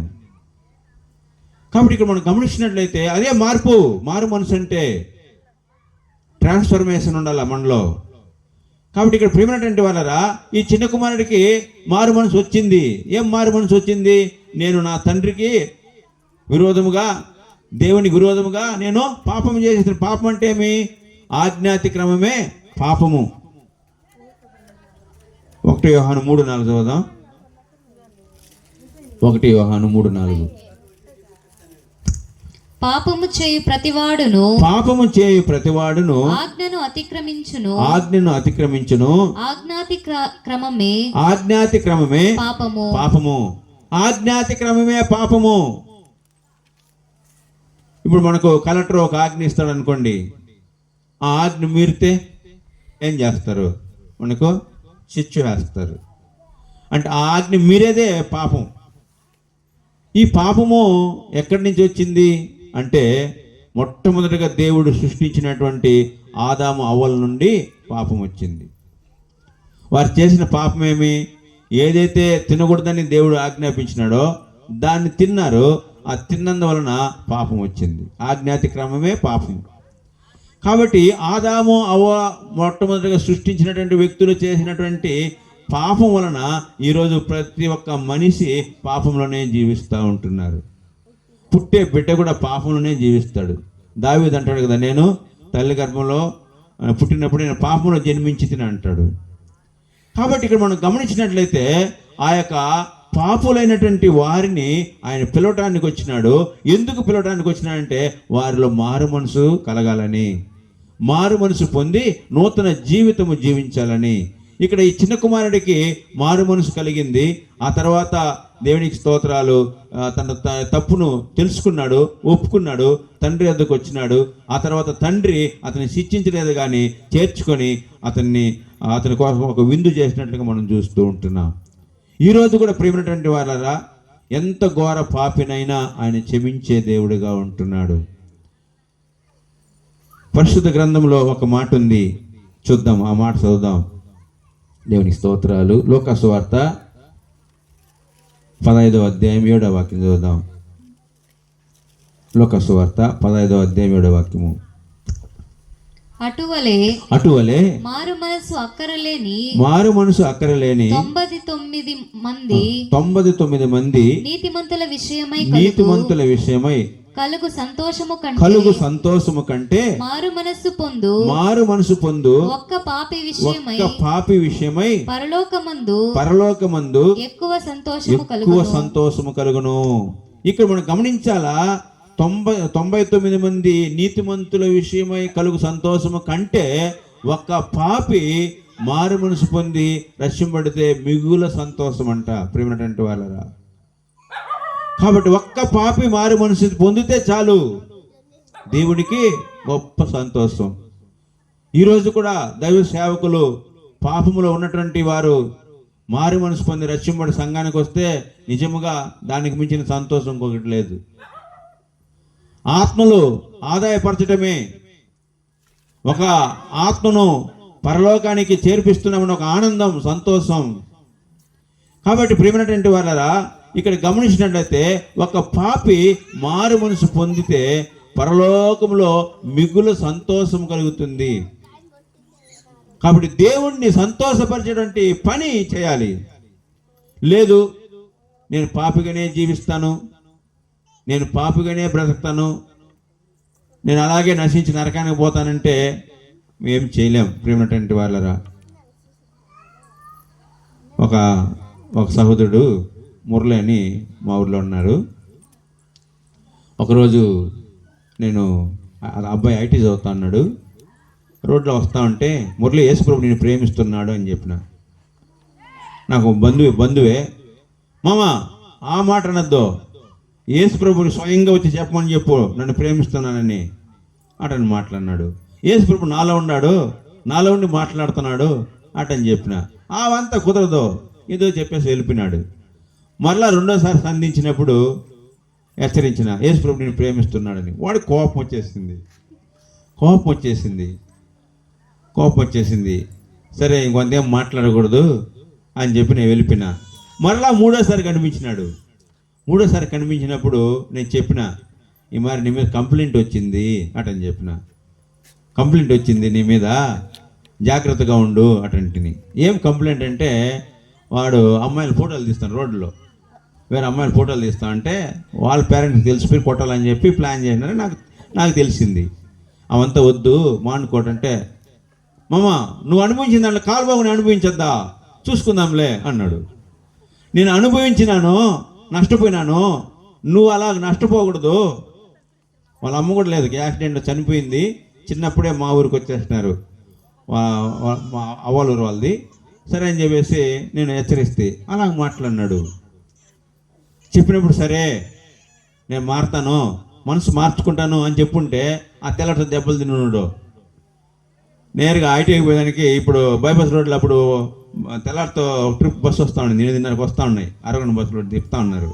కాబట్టి ఇక్కడ మనం గమనించినట్లయితే అదే మారు మనసు అంటే ట్రాన్స్ఫర్మేషన్ ఉండాలి మనలో. కాబట్టి ఇక్కడ ప్రేమైనటువంటి వాళ్ళరా, ఈ చిన్న కుమారుడికి మారు మనసు వచ్చింది. ఏం మారు మనసు వచ్చింది? నేను నా తండ్రికి విరోధముగా, దేవునికి విరోధముగా నేను పాపం చేసిన. పాపం అంటే ఏమి? ఆజ్ఞాతిక్రమమే పాపము. 1 యోహాను 3:4 చదువుదాం. 1 యోహాను 3:4. పాపము చేయు ప్రతివాడును ఆజ్ఞను అతిక్రమించును. ఆజ్ఞాతి క్రమమే పాపము. ఆజ్ఞాతి క్రమమే పాపము. ఇప్పుడు మనకు కలెక్టర్ ఒక ఆజ్ఞ ఇస్తాడు అనుకోండి, ఆ ఆజ్ఞ మీరితే ఏం చేస్తారు? మనకు శిక్ష వేస్తారు. అంటే ఆ ఆజ్ఞ మీరేదే పాపం. ఈ పాపము ఎక్కడి నుంచి వచ్చింది అంటే, మొట్టమొదటిగా దేవుడు సృష్టించినటువంటి ఆదాము అవ్వల నుండి పాపం వచ్చింది. వారు చేసిన పాపమేమి? ఏదైతే తినకూడదని దేవుడు ఆజ్ఞాపించినాడో దాన్ని తిన్నారు. ఆ తిన్నందువలన పాపం వచ్చింది. ఆజ్ఞాతి క్రమమే పాపం. కాబట్టి ఆదాము అవ్వ మొట్టమొదటిగా సృష్టించినటువంటి వ్యక్తులు చేసినటువంటి పాపం వలన ఈరోజు ప్రతి ఒక్క మనిషి పాపంలోనే జీవిస్తూ ఉంటున్నారు. పుట్టే బిడ్డ కూడా పాపంలోనే జీవిస్తాడు. దావీదు అంటాడు కదా, నేను తల్లి గర్భంలో పుట్టినప్పుడు నేను పాపంలో జన్మించి అంటాడు. కాబట్టి ఇక్కడ మనం గమనించినట్లయితే ఆ యొక్క పాపులైనటువంటి వారిని ఆయన పిలవటానికి వచ్చినాడు. ఎందుకు పిలవటానికి వచ్చినాడంటే వారిలో మారు మనసు కలగాలని, మారు మనసు పొంది నూతన జీవితము జీవించాలని. ఇక్కడ ఈ చిన్న కుమారుడికి మారు మనసు కలిగింది. ఆ తర్వాత దేవునికి స్తోత్రాలు, తన తప్పును తెలుసుకున్నాడు, ఒప్పుకున్నాడు, తండ్రి వద్దకు వచ్చినాడు. ఆ తర్వాత తండ్రి అతన్ని శిక్షించలేదు కానీ చేర్చుకొని అతని కోసం ఒక విందు చేసినట్లుగా మనం చూస్తూ ఉంటున్నాం. ఈరోజు కూడా ప్రేమైనటువంటి వారరా, ఎంత ఘోర పాపినైనా ఆయన క్షమించే దేవుడిగా ఉంటున్నాడు. పరిశుద్ధ గ్రంథంలో ఒక మాట ఉంది, చూద్దాం, ఆ మాట చదువుదాం. దేవునికి స్తోత్రాలు. లూకా సువార్త 15వ అధ్యాయం 7వ వాక్యం చదువుదాం. లూకా సువార్త 15వ అధ్యాయం 7వ వాక్యము. అటువలే మారు మనసు అక్కరలేని 99 మంది నీతిమంతుల విషయమై కలుగు సంతోషము కంటే మారు మనసు పొందు ఒక్క పాపి విషయమై పరలోకమందు ఎక్కువ సంతోషము కలుగును. ఇక్కడ మనం గమనించాలా, 99 మంది నీతిమంతుల విషయమై కలుగు సంతోషము కంటే ఒక్క పాపి మారు మనసు పొంది రక్షింపడితే మిగుల సంతోషం అంట. ప్రేమైనటువంటి వాళ్ళరా, కాబట్టి ఒక్క పాపి మారు మనసు పొందితే చాలు, దేవుడికి గొప్ప సంతోషం. ఈరోజు కూడా దైవ సేవకులు పాపములో ఉన్నటువంటి వారు మారు మనసు పొంది రక్షింపడి సంఘానికి వస్తే నిజముగా దానికి మించిన సంతోషం ఇంకొకటి లేదు. ఆత్మలు ఆదాయపరచడమే, ఒక ఆత్మను పరలోకానికి చేర్పిస్తున్నామని ఒక ఆనందం, సంతోషం. కాబట్టి ప్రియమైనటువంటి వాళ్ళరా, ఇక్కడ గమనించినట్లయితే ఒక పాపి మారు మనసు పొందితే పరలోకంలో మిగులు సంతోషం కలుగుతుంది. కాబట్టి దేవుణ్ణి సంతోషపరిచేటువంటి పని చేయాలి. లేదు నేను పాపిగానే జీవిస్తాను, నేను పాపిగానే బ్రతుకుతాను, నేను అలాగే నశించి నరకానికి పోతానంటే ఏం చేయలేం. ప్రేమైనటువంటి వాళ్ళరా, ఒక సహోదరుడు మురళి అని మా ఊర్లో ఉన్నారు. ఒకరోజు నేను అబ్బాయి ఐటీ చదువుతా అన్నాడు, రోడ్లో వస్తా ఉంటే మురళి యేసుప్రభు నేను ప్రేమిస్తున్నాడు అని చెప్పిన. నాకు బంధువే మామ ఆ మాట అనద్దు, యేసుప్రభుని స్వయంగా వచ్చి చెప్పమని చెప్పు నన్ను ప్రేమిస్తున్నానని అటని మాట్లాడినాడు. యేసుప్రభు నాలో ఉన్నాడు, నాలో ఉండి మాట్లాడుతున్నాడు అటని చెప్పిన. అవంతా కుదరదు ఏదో చెప్పేసి వెళ్ళిపోయినాడు. మరలా రెండోసారి సంధించినప్పుడు హెచ్చరించిన, యేసుప్రభు నేను ప్రేమిస్తున్నాడని. వాడికి కోపం వచ్చేసింది. సరే ఇంకొందేం మాట్లాడకూడదు అని చెప్పి నేను వెళ్ళిపోయినా. మరలా మూడోసారి కనిపించినప్పుడు నేను చెప్పిన, ఈ మరి నీ మీద కంప్లైంట్ వచ్చింది అటని చెప్పిన. కంప్లైంట్ వచ్చింది నీ మీద, జాగ్రత్తగా ఉండు అటంటిని. ఏం కంప్లైంట్ అంటే, వాడు అమ్మాయిల ఫోటోలు తీస్తాను రోడ్లో, వేరే అమ్మాయిల ఫోటోలు తీస్తా అంటే వాళ్ళ పేరెంట్స్కి తెలిసిపోయి కొట్టాలని చెప్పి ప్లాన్ చేసినారని నాకు తెలిసింది. అవంతా వద్దు మానుకోటంటే, మామ నువ్వు అనుభవించిన దాంట్లో కాలుబాగుని అనుభవించద్దా, చూసుకుందాంలే అన్నాడు. నేను అనుభవించినాను, నష్టపోయినాను, నువ్వు అలా నష్టపోకూడదు. వాళ్ళ అమ్మ కూడా లేదు, యాక్సిడెంట్లో చనిపోయింది, చిన్నప్పుడే మా ఊరికి వచ్చేసినారు, మా అవ్వాలూరు వాళ్ళది. సరే అని చెప్పేసి నేను హెచ్చరిస్తే అలా మాట్లాడినాడు. చెప్పినప్పుడు సరే నేను మారుతాను, మనసు మార్చుకుంటాను అని చెప్పుంటే ఆ తెల్లట దెబ్బలు తిన్నాడు. నేరుగా ఐటీఐకి పోయేదానికి ఇప్పుడు బైపాస్ రోడ్లో అప్పుడు తెల్లారితో ట్రిప్ బస్సు వస్తూ ఉంది, 8:30కి వస్తూ ఉన్నాయి, అరగంట బస్సులో తిప్పుతూ ఉన్నారు.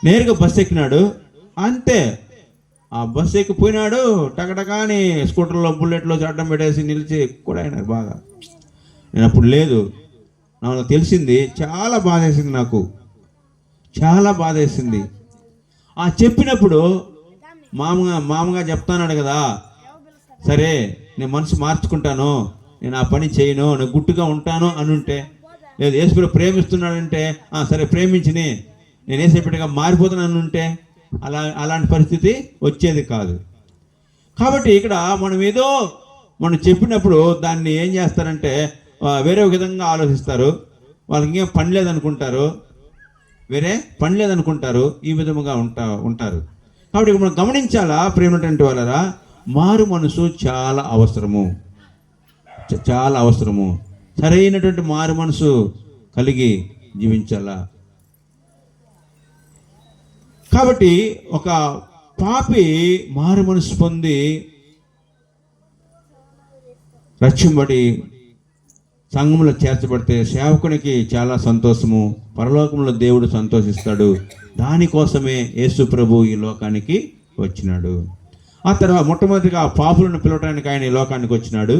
నేరుగా బస్సు ఎక్కినాడు, అంతే. ఆ బస్సు ఎక్కిపోయినాడు, టకటకాని స్కూటర్లో బుల్లెట్లో అడ్డం పెట్టేసి నిలిచి కూడా అయినారు బాగా. నేను అప్పుడు లేదు, నాకు తెలిసింది, చాలా బాధేసింది, నాకు చాలా బాధేసింది. ఆ చెప్పినప్పుడు మామగా చెప్తాన్నాడు కదా, సరే నేను మనసు మార్చుకుంటాను, నేను ఆ పని చేయను, నేను గుట్టుగా ఉంటాను అని ఉంటే, లేదు యేసుప్రభు ప్రేమిస్తున్నాడంటే సరే ప్రేమించిని నేను వేసేపటిగా మారిపోతున్నాను ఉంటే అలాంటి పరిస్థితి వచ్చేది కాదు. కాబట్టి ఇక్కడ మనం చెప్పినప్పుడు దాన్ని ఏం చేస్తారంటే వేరే విధంగా ఆలోచిస్తారు, వాళ్ళకి ఇంకేం పని లేదనుకుంటారు, ఈ విధముగా ఉంటారు. కాబట్టి మనం గమనించాలా ప్రేమటువంటి వాళ్ళరా, మారు మనసు చాలా అవసరము. సరైనటువంటి మారు మనసు కలిగి జీవించాలా. కాబట్టి ఒక పాపి మారు మనసు పొంది రక్షింబడి సంఘంలో చేర్చబడితే సేవకునికి చాలా సంతోషము, పరలోకంలో దేవుడు సంతోషిస్తాడు. దానికోసమే యేసు ప్రభు ఈ లోకానికి వచ్చినాడు. ఆ తర్వాత మొట్టమొదటిగా పాపులను పిలవడానికి ఆయన ఈ లోకానికి వచ్చినాడు.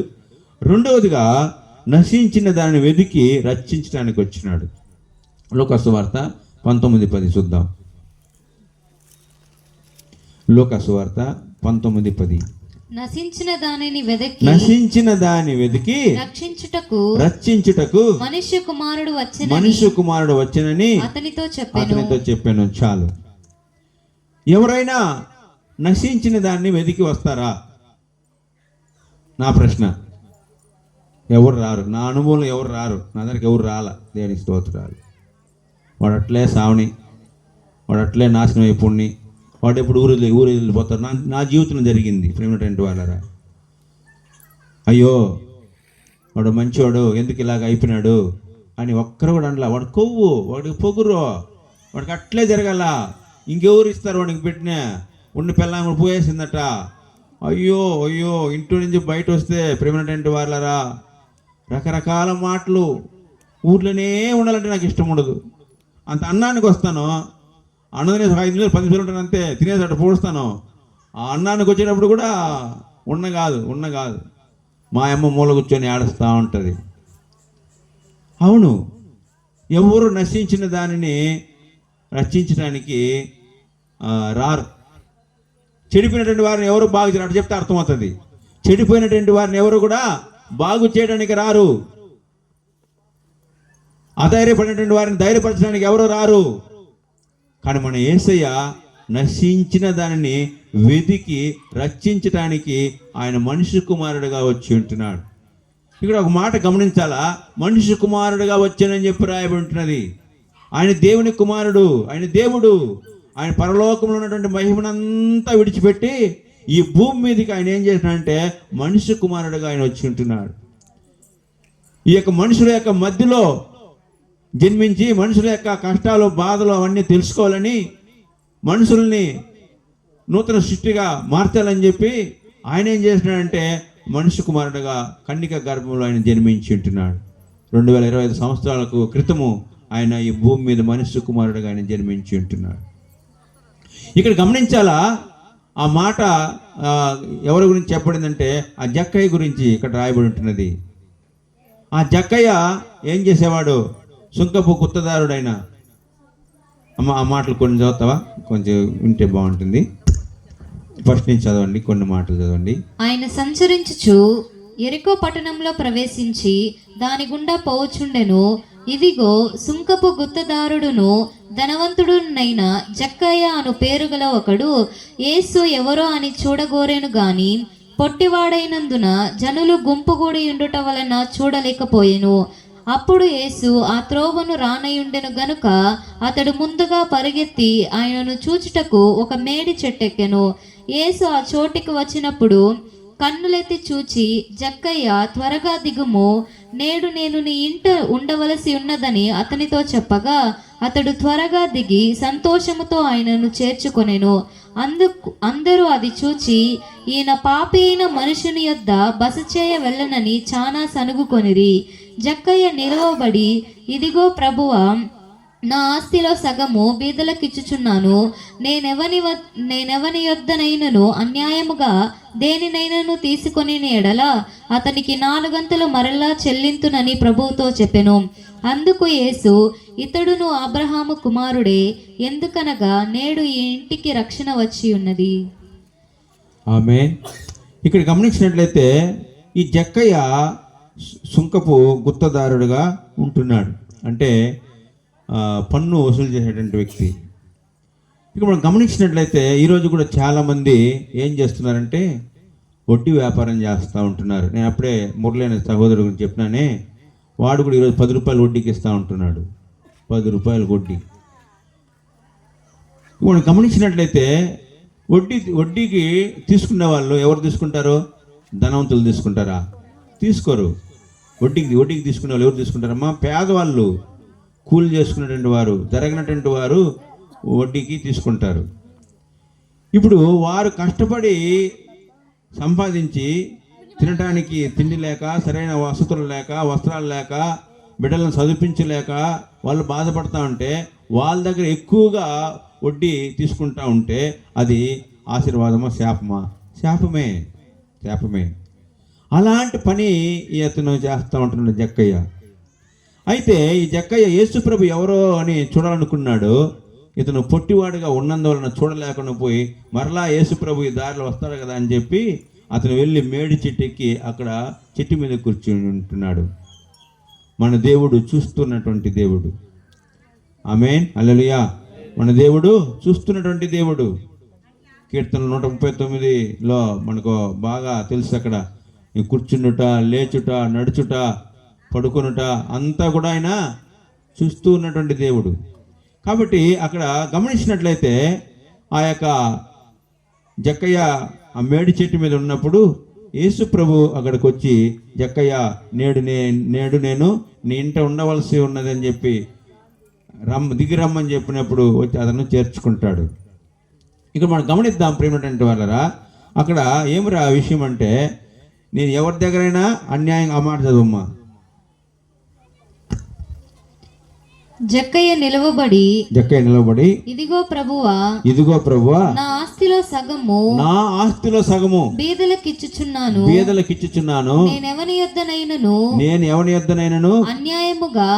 రెండవదిగా నశించిన దాన్ని వెతికి రక్షించడానికి వచ్చినాడు. లూకా సువార్త 19:10 చూద్దాం. లూకా సువార్త 19:10. నశించిన దానిని వెదికి రక్షించుటకు మనుష్య కుమారుడు వచ్చెనని అతనితో చెప్పాను. చాలు. ఎవరైనా నశించిన దాన్ని వెతికి వస్తారా? నా ప్రశ్న. ఎవరు రారు. నా అనుభవంలో ఎవరు రారు. నా దగ్గరికి ఎవరు రాలా. దేవునికి స్తోత్రాలు. వాడు అట్లే సావని, వాడు అట్లే నాశనం అయిపోయి, వాడు ఎప్పుడు ఊరు వెళ్ళిపోతారు. నా జీవితంలో జరిగింది ప్రేమటువంటి వాళ్ళరా. అయ్యో వాడు మంచివాడు, ఎందుకు ఇలాగ అయిపోయినాడు అని ఒక్కరు కూడా అనలా. వాడు కొవ్వు, వాడికి పొగురు, వాడికి అట్లే జరగాల. ఇంకెవరు ఇస్తారు వాడికి పెట్టిన ఉండి పిల్లని పోయేసిందట. అయ్యో ఇంటి నుంచి బయట వస్తే ప్రేమటువంటి వాళ్ళరా రకరకాల మాటలు. ఊర్లోనే ఉండాలంటే నాకు ఇష్టం ఉండదు. అంత అన్నానికి వస్తాను, అన్నం తినేసి 5 నిమిషాలు 10 నిమిషాలు ఉంటాను అంతే, తినేసి అట్లా పోస్తాను. ఆ అన్నానికి వచ్చేటప్పుడు కూడా ఉన్న కాదు మా అమ్మ మూల కూర్చొని ఆడుస్తూ ఉంటుంది. అవును, ఎవరు నశించిన దానిని రక్షించడానికి రారు. చెడిపోయినటువంటి వారిని ఎవరు బాగు చేయరు. అటు చెప్తే అర్థమవుతుంది. చెడిపోయినటువంటి వారిని ఎవరు కూడా బాగు చేయడానికి రారు. అధైర్యపడినటువంటి వారిని ధైర్యపరచడానికి ఎవరు రారు. కానీ మన యేసయ్య నశించిన దానిని వెతికి రక్షించడానికి ఆయన మనిషి కుమారుడుగా వచ్చి ఉంటున్నాడు. ఇక్కడ ఒక మాట గమనించాలా, మనిషి కుమారుడుగా వచ్చానని చెప్పి రాయబడి ఉంటున్నది. ఆయన దేవుని కుమారుడు, ఆయన దేవుడు. ఆయన పరలోకంలో ఉన్నటువంటి మహిమనంతా విడిచిపెట్టి ఈ భూమి మీదకి ఆయన ఏం చేసినాడంటే మనిషి కుమారుడుగా ఆయన వచ్చి ఉంటున్నాడు. ఈ యొక్క మనుషుల యొక్క మధ్యలో జన్మించి మనుషుల యొక్క కష్టాలు బాధలు అవన్నీ తెలుసుకోవాలని, మనుషుల్ని నూతన సృష్టిగా మార్చాలని చెప్పి ఆయన ఏం చేసినాడంటే మనిషి కుమారుడుగా కన్నిక గర్భంలో ఆయన జన్మించి ఉంటున్నాడు. 2025 సంవత్సరాలకు క్రితము ఆయన ఈ భూమి మీద మనిషి కుమారుడుగా ఆయన జన్మించి ఉంటున్నాడు. ఇక్కడ గమనించాలా, ఆ మాట ఎవరి గురించి చెప్పబడిందంటే ఆ జక్కయ్య గురించి ఇక్కడ రాయబడి ఉంటున్నది. ఆ జక్కయ్య ఏం చేసేవాడు? సుంకపు గుత్తదారుడైన. ఆ మాటలు కొన్ని చదువుతావా? కొంచెం వింటే బాగుంటుంది. ఫస్ట్ నుంచి చదవండి, కొన్ని మాటలు చదవండి. ఆయన సంచరించుచు యెరికో పట్టణంలో ప్రవేశించి దాని గుండా పోవుచుండెను. ఇదిగో సుంకపు గుత్తదారుడును ధనవంతుడునైన జక్కయ్య అను పేరు గల ఒకడు యేసు ఎవరో అని చూడగోరెను గాని పొట్టివాడైనందున జనులు గుంపుగూడి ఉండుట వలన చూడలేకపోయెను. అప్పుడు యేసు ఆ త్రోవను రానయుండెను గనుక అతడు ముందుగా పరిగెత్తి ఆయనను చూచుటకు ఒక మేడి చెట్టెక్కెను. యేసు ఆ చోటికి వచ్చినప్పుడు కన్నులెత్తి చూచి, జక్కయ్య త్వరగా దిగుము, నేడు నేను నీ ఇంట ఉండవలసి ఉన్నదని అతనితో చెప్పగా అతడు త్వరగా దిగి సంతోషముతో ఆయనను చేర్చుకొనెను. అందరూ అది చూచి ఈయన పాపి అయిన మనుషుని యొద్ద బస చేయ వెళ్ళనని చాలా సనుగుకొనిరి. జక్కయ్య నిలవబడి, ఇదిగో ప్రభువా, నా ఆస్తిలో సగము బీదలకిచ్చుచున్నాను. నేనెవని యొద్దనైనను అన్యాయముగా దేనినైనను తీసుకొని ఎడల అతనికి 4 గంతలు మరలా చెల్లింతునని ప్రభువుతో చెప్పెను. అందుకు యేసు, ఇతడును అబ్రహాము కుమారుడే, ఎందుకనగా నేడు ఈ ఇంటికి రక్షణ వచ్చి ఉన్నది. ఆమేన్. ఇక్కడ గమనించినట్లయితే ఈ జక్కయ్య సుంకపు గుత్తదారుడుగా ఉంటున్నాడు. అంటే పన్ను వసూలు చేసేటువంటి వ్యక్తి. ఇక మనం గమనించినట్లయితే ఈరోజు కూడా చాలామంది ఏం చేస్తున్నారంటే వడ్డీ వ్యాపారం చేస్తూ ఉంటున్నారు. నేను అప్పుడే మురళి అనే సహోదరుడు గురించి చెప్పినానే, వాడు కూడా ఈరోజు 10 రూపాయలు వడ్డీకి ఇస్తూ ఉంటున్నాడు. 10 రూపాయలు వడ్డీ. మనం గమనించినట్లయితే వడ్డీకి తీసుకునే వాళ్ళు ఎవరు తీసుకుంటారు? ధనవంతులు తీసుకుంటారా? తీసుకోరు. వడ్డీకి తీసుకునే వాళ్ళు ఎవరు తీసుకుంటారమ్మా? పేదవాళ్ళు, కూలి చేసుకున్నటువంటి వారు, జరగినటువంటి వారు వడ్డీకి తీసుకుంటారు. ఇప్పుడు వారు కష్టపడి సంపాదించి తినడానికి తిండి లేక, సరైన వసతులు లేక, వస్త్రాలు లేక, బిడ్డలను చదివించలేక వాళ్ళు బాధపడతా ఉంటే వాళ్ళ దగ్గర ఎక్కువగా వడ్డీ తీసుకుంటా ఉంటే అది ఆశీర్వాదమా శాపమా? శాపమే. అలాంటి పని ఇతను చేస్తూ ఉంటున్నాడు జక్కయ్య. అయితే ఈ జక్కయ్య యేసుప్రభు ఎవరో అని చూడాలనుకున్నాడు. ఇతను పొట్టివాడుగా ఉన్నందువలన చూడలేకుండా పోయి మరలా యేసుప్రభు ఈ దారిలో వస్తాడు కదా అని చెప్పి అతను వెళ్ళి మేడి చెట్టుకి అక్కడ చెట్టు మీద కూర్చుని ఉంటున్నాడు. మన దేవుడు చూస్తున్నటువంటి దేవుడు. ఆమేన్, హల్లెలూయా. మన దేవుడు చూస్తున్నటువంటి దేవుడు. కీర్తన 139లో మనకు బాగా తెలుసు. అక్కడ కూర్చుండుట, లేచుట, నడుచుట, పడుకొనుట అంతా కూడా ఆయన చూస్తూ ఉన్నటువంటి దేవుడు. కాబట్టి అక్కడ గమనించినట్లయితే ఆ యొక్క జక్కయ్య ఆ మేడి చెట్టు మీద ఉన్నప్పుడు యేసు ప్రభు అక్కడికి వచ్చి, జక్కయ్య నేడు నేను నీ ఇంట ఉండవలసి ఉన్నదని చెప్పి దిగిరమ్మని చెప్పినప్పుడు వచ్చి అతను చేర్చుకుంటాడు. ఇక్కడ మనం గమనిద్దాం ప్రేమటువంటి వాళ్ళరా, అక్కడ ఏమిరా విషయం అంటే, నేను ఎవరి దగ్గరైనా అన్యాయంగా ఆ మాట చదువమ్మా. జక్కయ్య నిలవబడి, ఇదిగో ప్రభువా, నా ఆస్తిలో సగము బీదలకిచ్చుచున్నాను. నేనెవని యొద్దనైనను అన్యాయముగా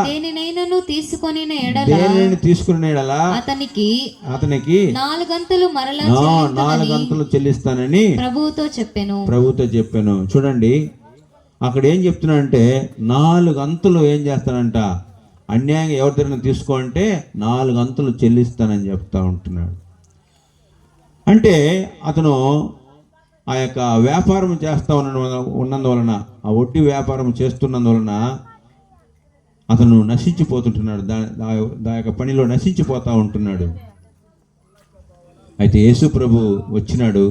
దేనినైనను తీసుకొని ఎడల అతనికి 4 గంతలు మరలా చెల్లిస్తానని ప్రభువుతో చెప్పాను. చూడండి అక్కడ ఏం చెప్తున్నాడంటే 4 గంతలు ఏం చేస్తానంట, అన్యాయంగా ఎవరి దగ్గర తీసుకో అంటే 4 గంతలు చెల్లిస్తానని చెప్తా ఉంటున్నాడు. అంటే అతను ఆ యొక్క వ్యాపారం చేస్తూ ఉన్నందువలన, ఆ వడ్డీ వ్యాపారం చేస్తున్నందువలన అతను నశించిపోతుంటున్నాడు, దా యొక్క పనిలో నశించిపోతూ ఉంటున్నాడు. అయితే యేసు ప్రభు వచ్చినాడు,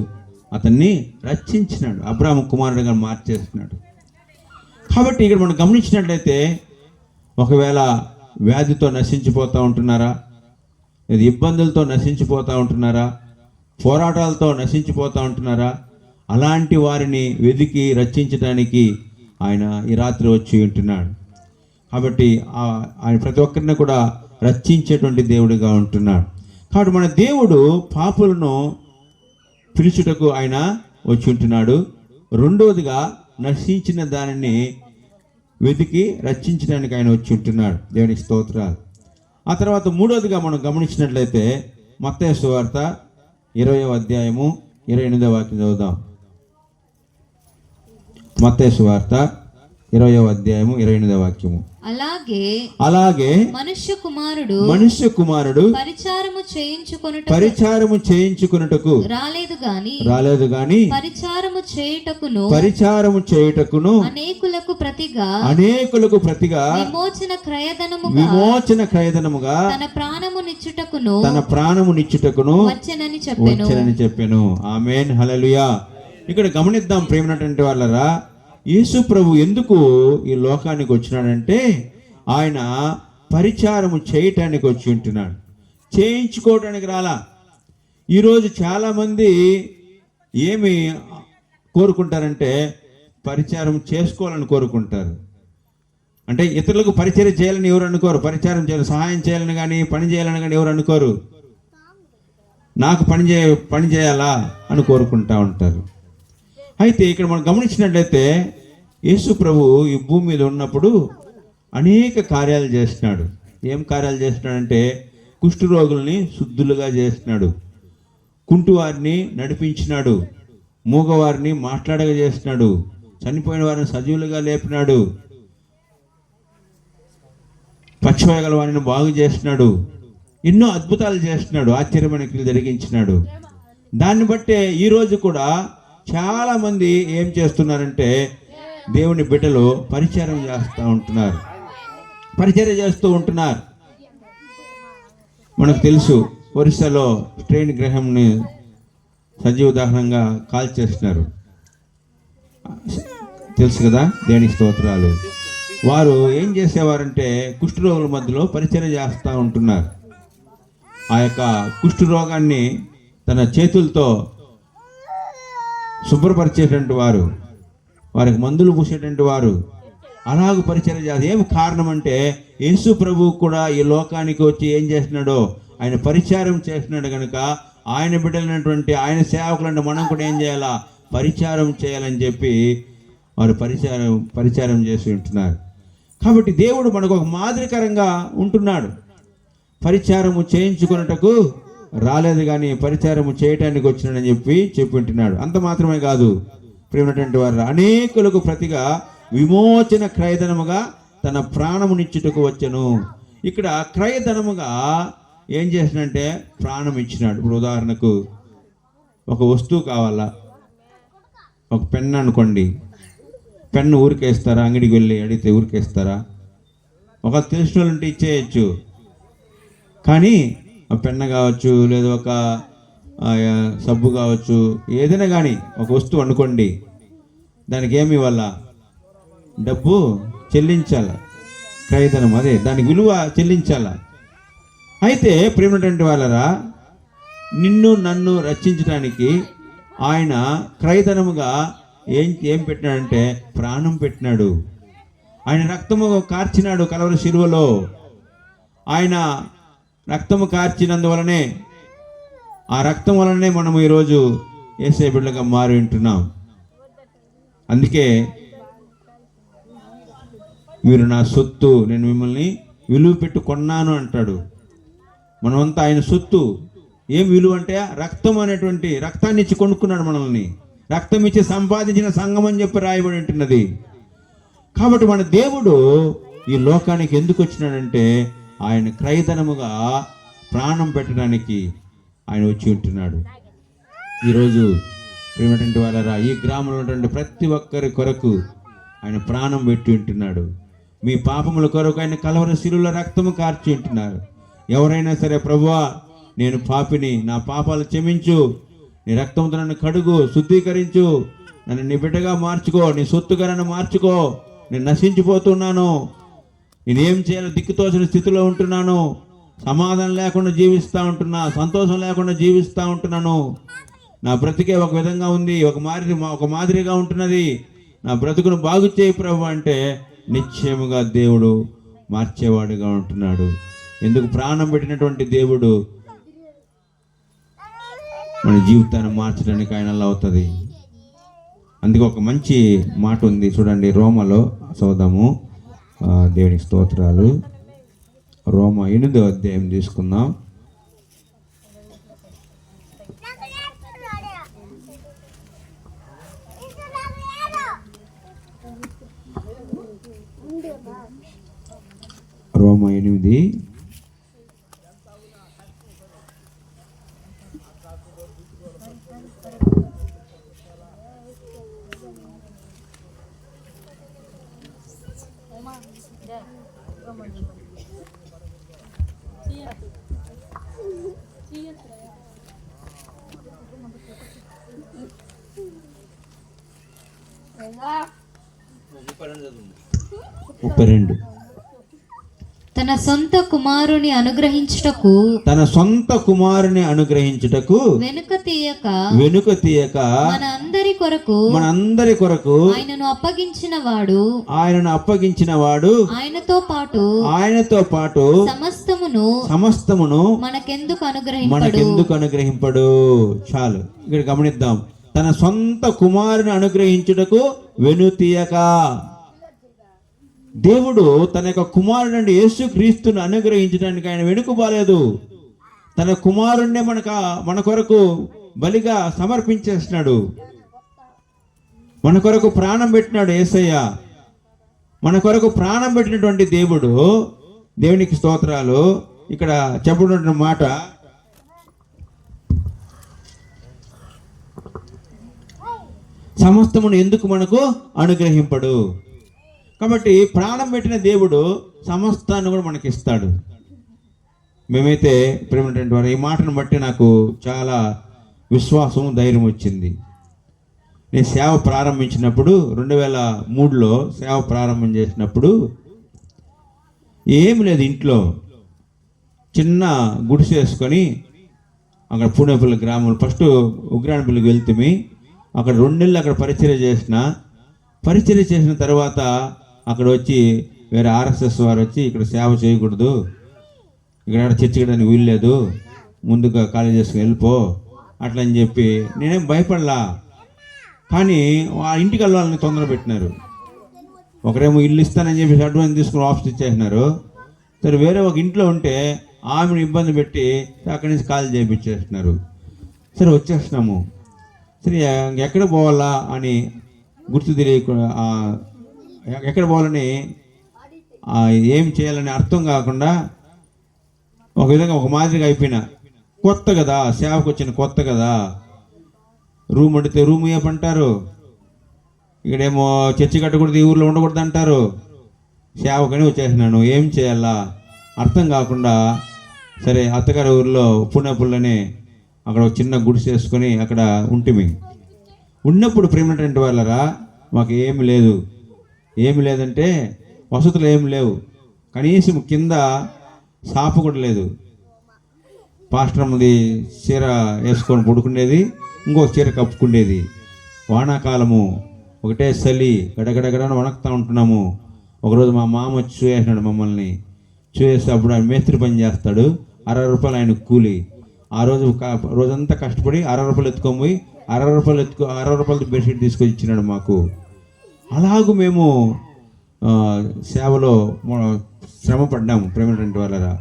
అతన్ని రక్షించినాడు, అబ్రాహాము కుమారుడిగా మార్చేస్తున్నాడు. కాబట్టి ఇక్కడ మనం గమనించినట్లయితే ఒకవేళ వ్యాధితో నశించిపోతూ ఉంటున్నారా, లేదా ఇబ్బందులతో నశించిపోతూ ఉంటున్నారా, పోరాటాలతో నశించిపోతూ ఉంటున్నారా, అలాంటి వారిని వెతికి రక్షించడానికి ఆయన ఈ రాత్రి వచ్చి ఉంటున్నాడు. కాబట్టి ఆయన ప్రతి ఒక్కరిని కూడా రక్షించేటువంటి దేవుడిగా ఉంటున్నాడు. కాబట్టి మన దేవుడు పాపులను పిలుచుటకు ఆయన వచ్చి ఉంటున్నాడు. రెండవదిగా నశించిన దానిని వెతికి రక్షించడానికి ఆయన వచ్చి ఉంటున్నాడు. దేవునికి స్తోత్రాలు. ఆ తర్వాత మూడవదిగా మనం గమనించినట్లయితే మత్తయి సువార్త 20వ అధ్యాయము 28వ వాక్యం చదువుదాం. మత్తయి సువార్త 20వ అధ్యాయము 28వ వాక్యము. అలాగే మనుష్య కుమారుడు పరిచారము చేయించుకొనుటకు రాలేదు గాని పరిచారము చేయుటకును అనేకులకు ప్రతిగా విమోచన క్రయధనముగా తన ప్రాణము నిచ్చుటకును వచ్చెనని చెప్పెను. ఆమేన్, హల్లెలూయా. ఇక్కడ గమనిద్దాం ప్రేమైనటువంటి వాళ్ళరా, యేసు ప్రభు ఎందుకు ఈ లోకానికి వచ్చినాడంటే ఆయన పరిచారము చేయటానికి వచ్చి ఉంటున్నాడు, చేయించుకోవటానికి రాలా. ఈరోజు చాలామంది ఏమి కోరుకుంటారంటే పరిచారం చేసుకోవాలని కోరుకుంటారు. అంటే ఇతరులకు పరిచయం చేయాలని ఎవరు అనుకోరు, పరిచారం చేయాలి, సహాయం చేయాలని కానీ పని చేయాలని కానీ ఎవరు అనుకోరు. నాకు పని చేయాలా అని కోరుకుంటా ఉంటారు. అయితే ఇక్కడ మనం గమనించినట్లయితే యేసు ప్రభు ఈ భూమి మీద ఉన్నప్పుడు అనేక కార్యాలు చేస్తున్నాడు. ఏం కార్యాలు చేస్తున్నాడంటే కుష్ఠరోగుల్ని శుద్ధులుగా చేస్తున్నాడు, కుంటివారిని నడిపించినాడు, మూగవారిని మాట్లాడగా చేస్తున్నాడు, చనిపోయిన వారిని సజీవులుగా లేపినాడు, పక్షవాయగల వారిని బాగు చేస్తున్నాడు, ఎన్నో అద్భుతాలు చేస్తున్నాడు, ఆశ్చర్యమైన క్రియలు జరిగించినాడు. దాన్ని బట్టే ఈరోజు కూడా చాలామంది ఏం చేస్తున్నారంటే దేవుని బిడ్డలు పరిచయం చేస్తూ ఉంటున్నారు. మనకు తెలుసు ఒరిస్సాలో ట్రైన్ గ్రహంని సజీవ దహనంగా కాల్చేస్తున్నారు, తెలుసు కదా. దేనికి స్తోత్రాలు. వారు ఏం చేసేవారంటే కుష్ఠరోగుల మధ్యలో పరిచయం చేస్తూ ఉంటున్నారు. ఆ యొక్క కుష్ఠరోగాన్ని తన చేతులతో శుభ్రపరిచేటువంటి వారు, వారికి మందులు పూసేటువంటి వారు, అలాగ పరిచయం చేస్తారు. ఏం కారణం అంటే యేసు ప్రభు కూడా ఈ లోకానికి వచ్చి ఏం చేస్తున్నాడో ఆయన పరిచారం చేస్తున్నాడు కనుక ఆయన బిడ్డలైనటువంటి ఆయన సేవకులంటే మనం కూడా ఏం చేయాలా, పరిచారం చేయాలని చెప్పి వారు పరిచారం చేసి ఉంటున్నారు. కాబట్టి దేవుడు మనకు ఒక మాదిరికరంగా ఉంటున్నాడు. పరిచారము చేయించుకున్నటకు రాలేదు కానీ పరిచారము చేయటానికి వచ్చినాడని చెప్పి ఉంటున్నాడు. అంత మాత్రమే కాదు ప్రియమైనటువంటి వారు, అనేకులకు ప్రతిగా విమోచన క్రయధనముగా తన ప్రాణమునిచ్చుటకు వచ్చెను. ఇక్కడ క్రయధనముగా ఏం చేసినంటే ప్రాణం ఇచ్చినాడు. ఇప్పుడు ఉదాహరణకు ఒక వస్తువు కావాలా, ఒక పెన్ను అనుకోండి, పెన్ను ఊరికేస్తారా? అంగడికి వెళ్ళి అడిగితే ఊరికేస్తారా? ఒక తెలిసిన వాళ్ళు ఉంటే ఇచ్చేయచ్చు. కానీ ఒక పెన్ను కావచ్చు, లేదా ఒక సబ్బు కావచ్చు, ఏదైనా కానీ ఒక వస్తువు అనుకోండి, దానికి ఏమి ఇవ్వాలా? డబ్బు చెల్లించాల, క్రయధనం, అదే దానికి విలువ చెల్లించాల. అయితే ప్రేమటువంటి వాళ్ళరా, నిన్ను నన్ను రక్షించడానికి ఆయన క్రయధనముగా ఏం పెట్టినాడంటే ప్రాణం పెట్టినాడు. ఆయన రక్తము కార్చినాడు కలవరి శిలువలో. ఆయన రక్తము కార్చినందువలనే, ఆ రక్తం వలనే మనము ఈరోజు యేసయ్య బిడ్డలుగా మారి ఉంటున్నాం. అందుకే మీరు నా సొత్తు, నేను మిమ్మల్ని విలువ పెట్టి కొన్నాను అంటాడు. మనమంతా ఆయన సొత్తు. ఏం విలువ అంటే రక్తం అనేటువంటి రక్తాన్ని ఇచ్చి కొనుక్కున్నాడు మనల్ని. రక్తం ఇచ్చి సంపాదించిన సంఘం అని చెప్పి రాయబడి ఉంటున్నది. కాబట్టి మన దేవుడు ఈ లోకానికి ఎందుకు వచ్చినాడంటే ఆయన క్రయధనముగా ప్రాణం పెట్టడానికి ఆయన వచ్చి ఉంటున్నాడు. ఈరోజు ప్రేమటువంటి వాళ్ళరా, ఈ గ్రామంలో ఉన్నటువంటి ప్రతి ఒక్కరి కొరకు ఆయన ప్రాణం పెట్టి ఉంటున్నాడు. మీ పాపముల కొరకు ఆయన కలవరి శిలువలో రక్తము కార్చి ఉంటున్నారు. ఎవరైనా సరే, ప్రభువా నేను పాపిని, నా పాపాలు క్షమించు, నీ రక్తంతో నన్ను కడుగు, శుద్ధీకరించు, నన్ను నీ బిడ్డగా మార్చుకో, నీ సొత్తుగా నన్ను మార్చుకో, నేను నశించిపోతున్నాను, నేనేం చేయాలో దిక్కుతోచిన స్థితిలో ఉంటున్నాను, సమాధానం లేకుండా జీవిస్తూ ఉంటున్నా, సంతోషం లేకుండా జీవిస్తూ ఉంటున్నాను, నా బ్రతికే ఒక విధంగా ఉంది, ఒక మాదిరిగా ఉంటున్నది, నా బ్రతుకును బాగు చేయి ప్రభు అంటే నిశ్చయముగా దేవుడు మార్చేవాడుగా ఉంటున్నాడు. ఎందుకు? ప్రాణం పెట్టినటువంటి దేవుడు మన జీవితాన్ని మార్చడానికి ఆయనలో అవుతుంది. అందుకే ఒక మంచి మాట ఉంది చూడండి, రోమలో చదువుదాము. దేవునికి స్తోత్రాలు. రోమ 8వ అధ్యాయం తీసుకుందాం. రోమ 8. తన సొంత కుమారుని అనుగ్రహించుటకు వెనుక తీయక మన అందరి కొరకు ఆయనను అప్పగించిన వాడు ఆయనతో పాటు సమస్తమును మనకెందుకు అనుగ్రహింపడు. చాలు, ఇక్కడ గమనిద్దాం. తన సొంత కుమారుని అనుగ్రహించుటకు వెనుతీయక. దేవుడు తన యొక్క కుమారుడు యేసుక్రీస్తును అనుగ్రహించడానికి ఆయన వెనుకబాలేదు. తన కుమారుణ్ణే మన కొరకు బలిగా సమర్పించేస్తున్నాడు. మన కొరకు ప్రాణం పెట్టినాడు యేసయ్య. మన కొరకు ప్రాణం పెట్టినటువంటి దేవుడు, దేవునికి స్తోత్రాలు. ఇక్కడ చెప్పబడిన మాట, సమస్తమును ఎందుకు మనకు అనుగ్రహింపడు. కాబట్టి ప్రాణం పెట్టిన దేవుడు సమస్తాన్ని కూడా మనకి ఇస్తాడు. మేమైతే ప్రేమటువంటి వారు, ఈ మాటను బట్టి నాకు చాలా విశ్వాసం, ధైర్యం వచ్చింది. నేను సేవ ప్రారంభించినప్పుడు 2003లో సేవ ప్రారంభం చేసినప్పుడు ఏమి లేదు, ఇంట్లో చిన్న గుడిసె వేసుకొని అక్కడ పూణేపల్లి గ్రామంలో ఫస్ట్ ఉగ్రాణపల్లికి వెళ్తే అక్కడ 2 నెలలు అక్కడ పరిచర్య చేసిన తర్వాత అక్కడ వచ్చి వేరే RSS వారు వచ్చి ఇక్కడ సేవ చేయకూడదు, ఇక్కడ చర్చడానికి వీల్లేదు, ముందుగా ఖాళీ చేసుకుని వెళ్ళిపో అట్లా అని చెప్పి నేనేం భయపడలా. కానీ ఆ ఇంటికి వెళ్ళాలని తొందర పెట్టినారు. ఒకరేమో ఇల్లు ఇస్తానని చెప్పి అడ్వాన్స్ తీసుకుని ఆఫీస్ ఇచ్చేసినారు. సరే, వేరే ఒక ఇంట్లో ఉంటే ఆమెను ఇబ్బంది పెట్టి అక్కడి నుంచి ఖాళీ చేయించేస్తున్నారు. సరే, వచ్చేస్తున్నాము. సరే, ఎక్కడ పోవాలా అని గుర్తు తెలియకుండా, ఎక్కడ పోవాలని ఏం చేయాలని అర్థం కాకుండా ఒక విధంగా ఒక మాదిరిగా అయిపోయినా. కొత్త కదా, సేవకు వచ్చిన కొత్త కదా, రూమ్ అడిగితే రూమ్ ఏమంటారు, ఇక్కడేమో చర్చి కట్టకూడదు, ఈ ఊర్లో ఉండకూడదు అంటారు. సేవకని వచ్చేసినాను, ఏం చేయాలా అర్థం కాకుండా. సరే, అత్తగారి ఊరిలో పుణేపుల్లోనే అక్కడ ఒక చిన్న గుడిసె వేసుకొని అక్కడ ఉంటిమి. ఉన్నప్పుడు ప్రేమటువంటి వాళ్ళరా, మాకు ఏమి లేదంటే వసతులు ఏమి లేవు. కనీసం కింద సాపు కూడా లేదు. పాస్టర్ది చీర వేసుకొని పడుకునేది, ఇంకొక చీర కప్పుకునేది. వానాకాలము ఒకటే చలి, గడగడగడ వణకుతూ ఉంటున్నాము. ఒకరోజు మా మామ వచ్చి చూసేసినాడు మమ్మల్ని. చూసేస్తే అప్పుడు ఆయన మేస్త్రి పని చేస్తాడు, 60 రూపాయలు ఆయన కూలి. ఆ రోజంతా కష్టపడి 60 రూపాయలు ఎత్తుకొని పోయి 60 రూపాయలతో బెడ్షీట్ తీసుకొని ఇచ్చినాడు మాకు. అలాగూ మేము సేవలో శ్రమ పడ్డాము ప్రేమటువంటి వాళ్ళరా.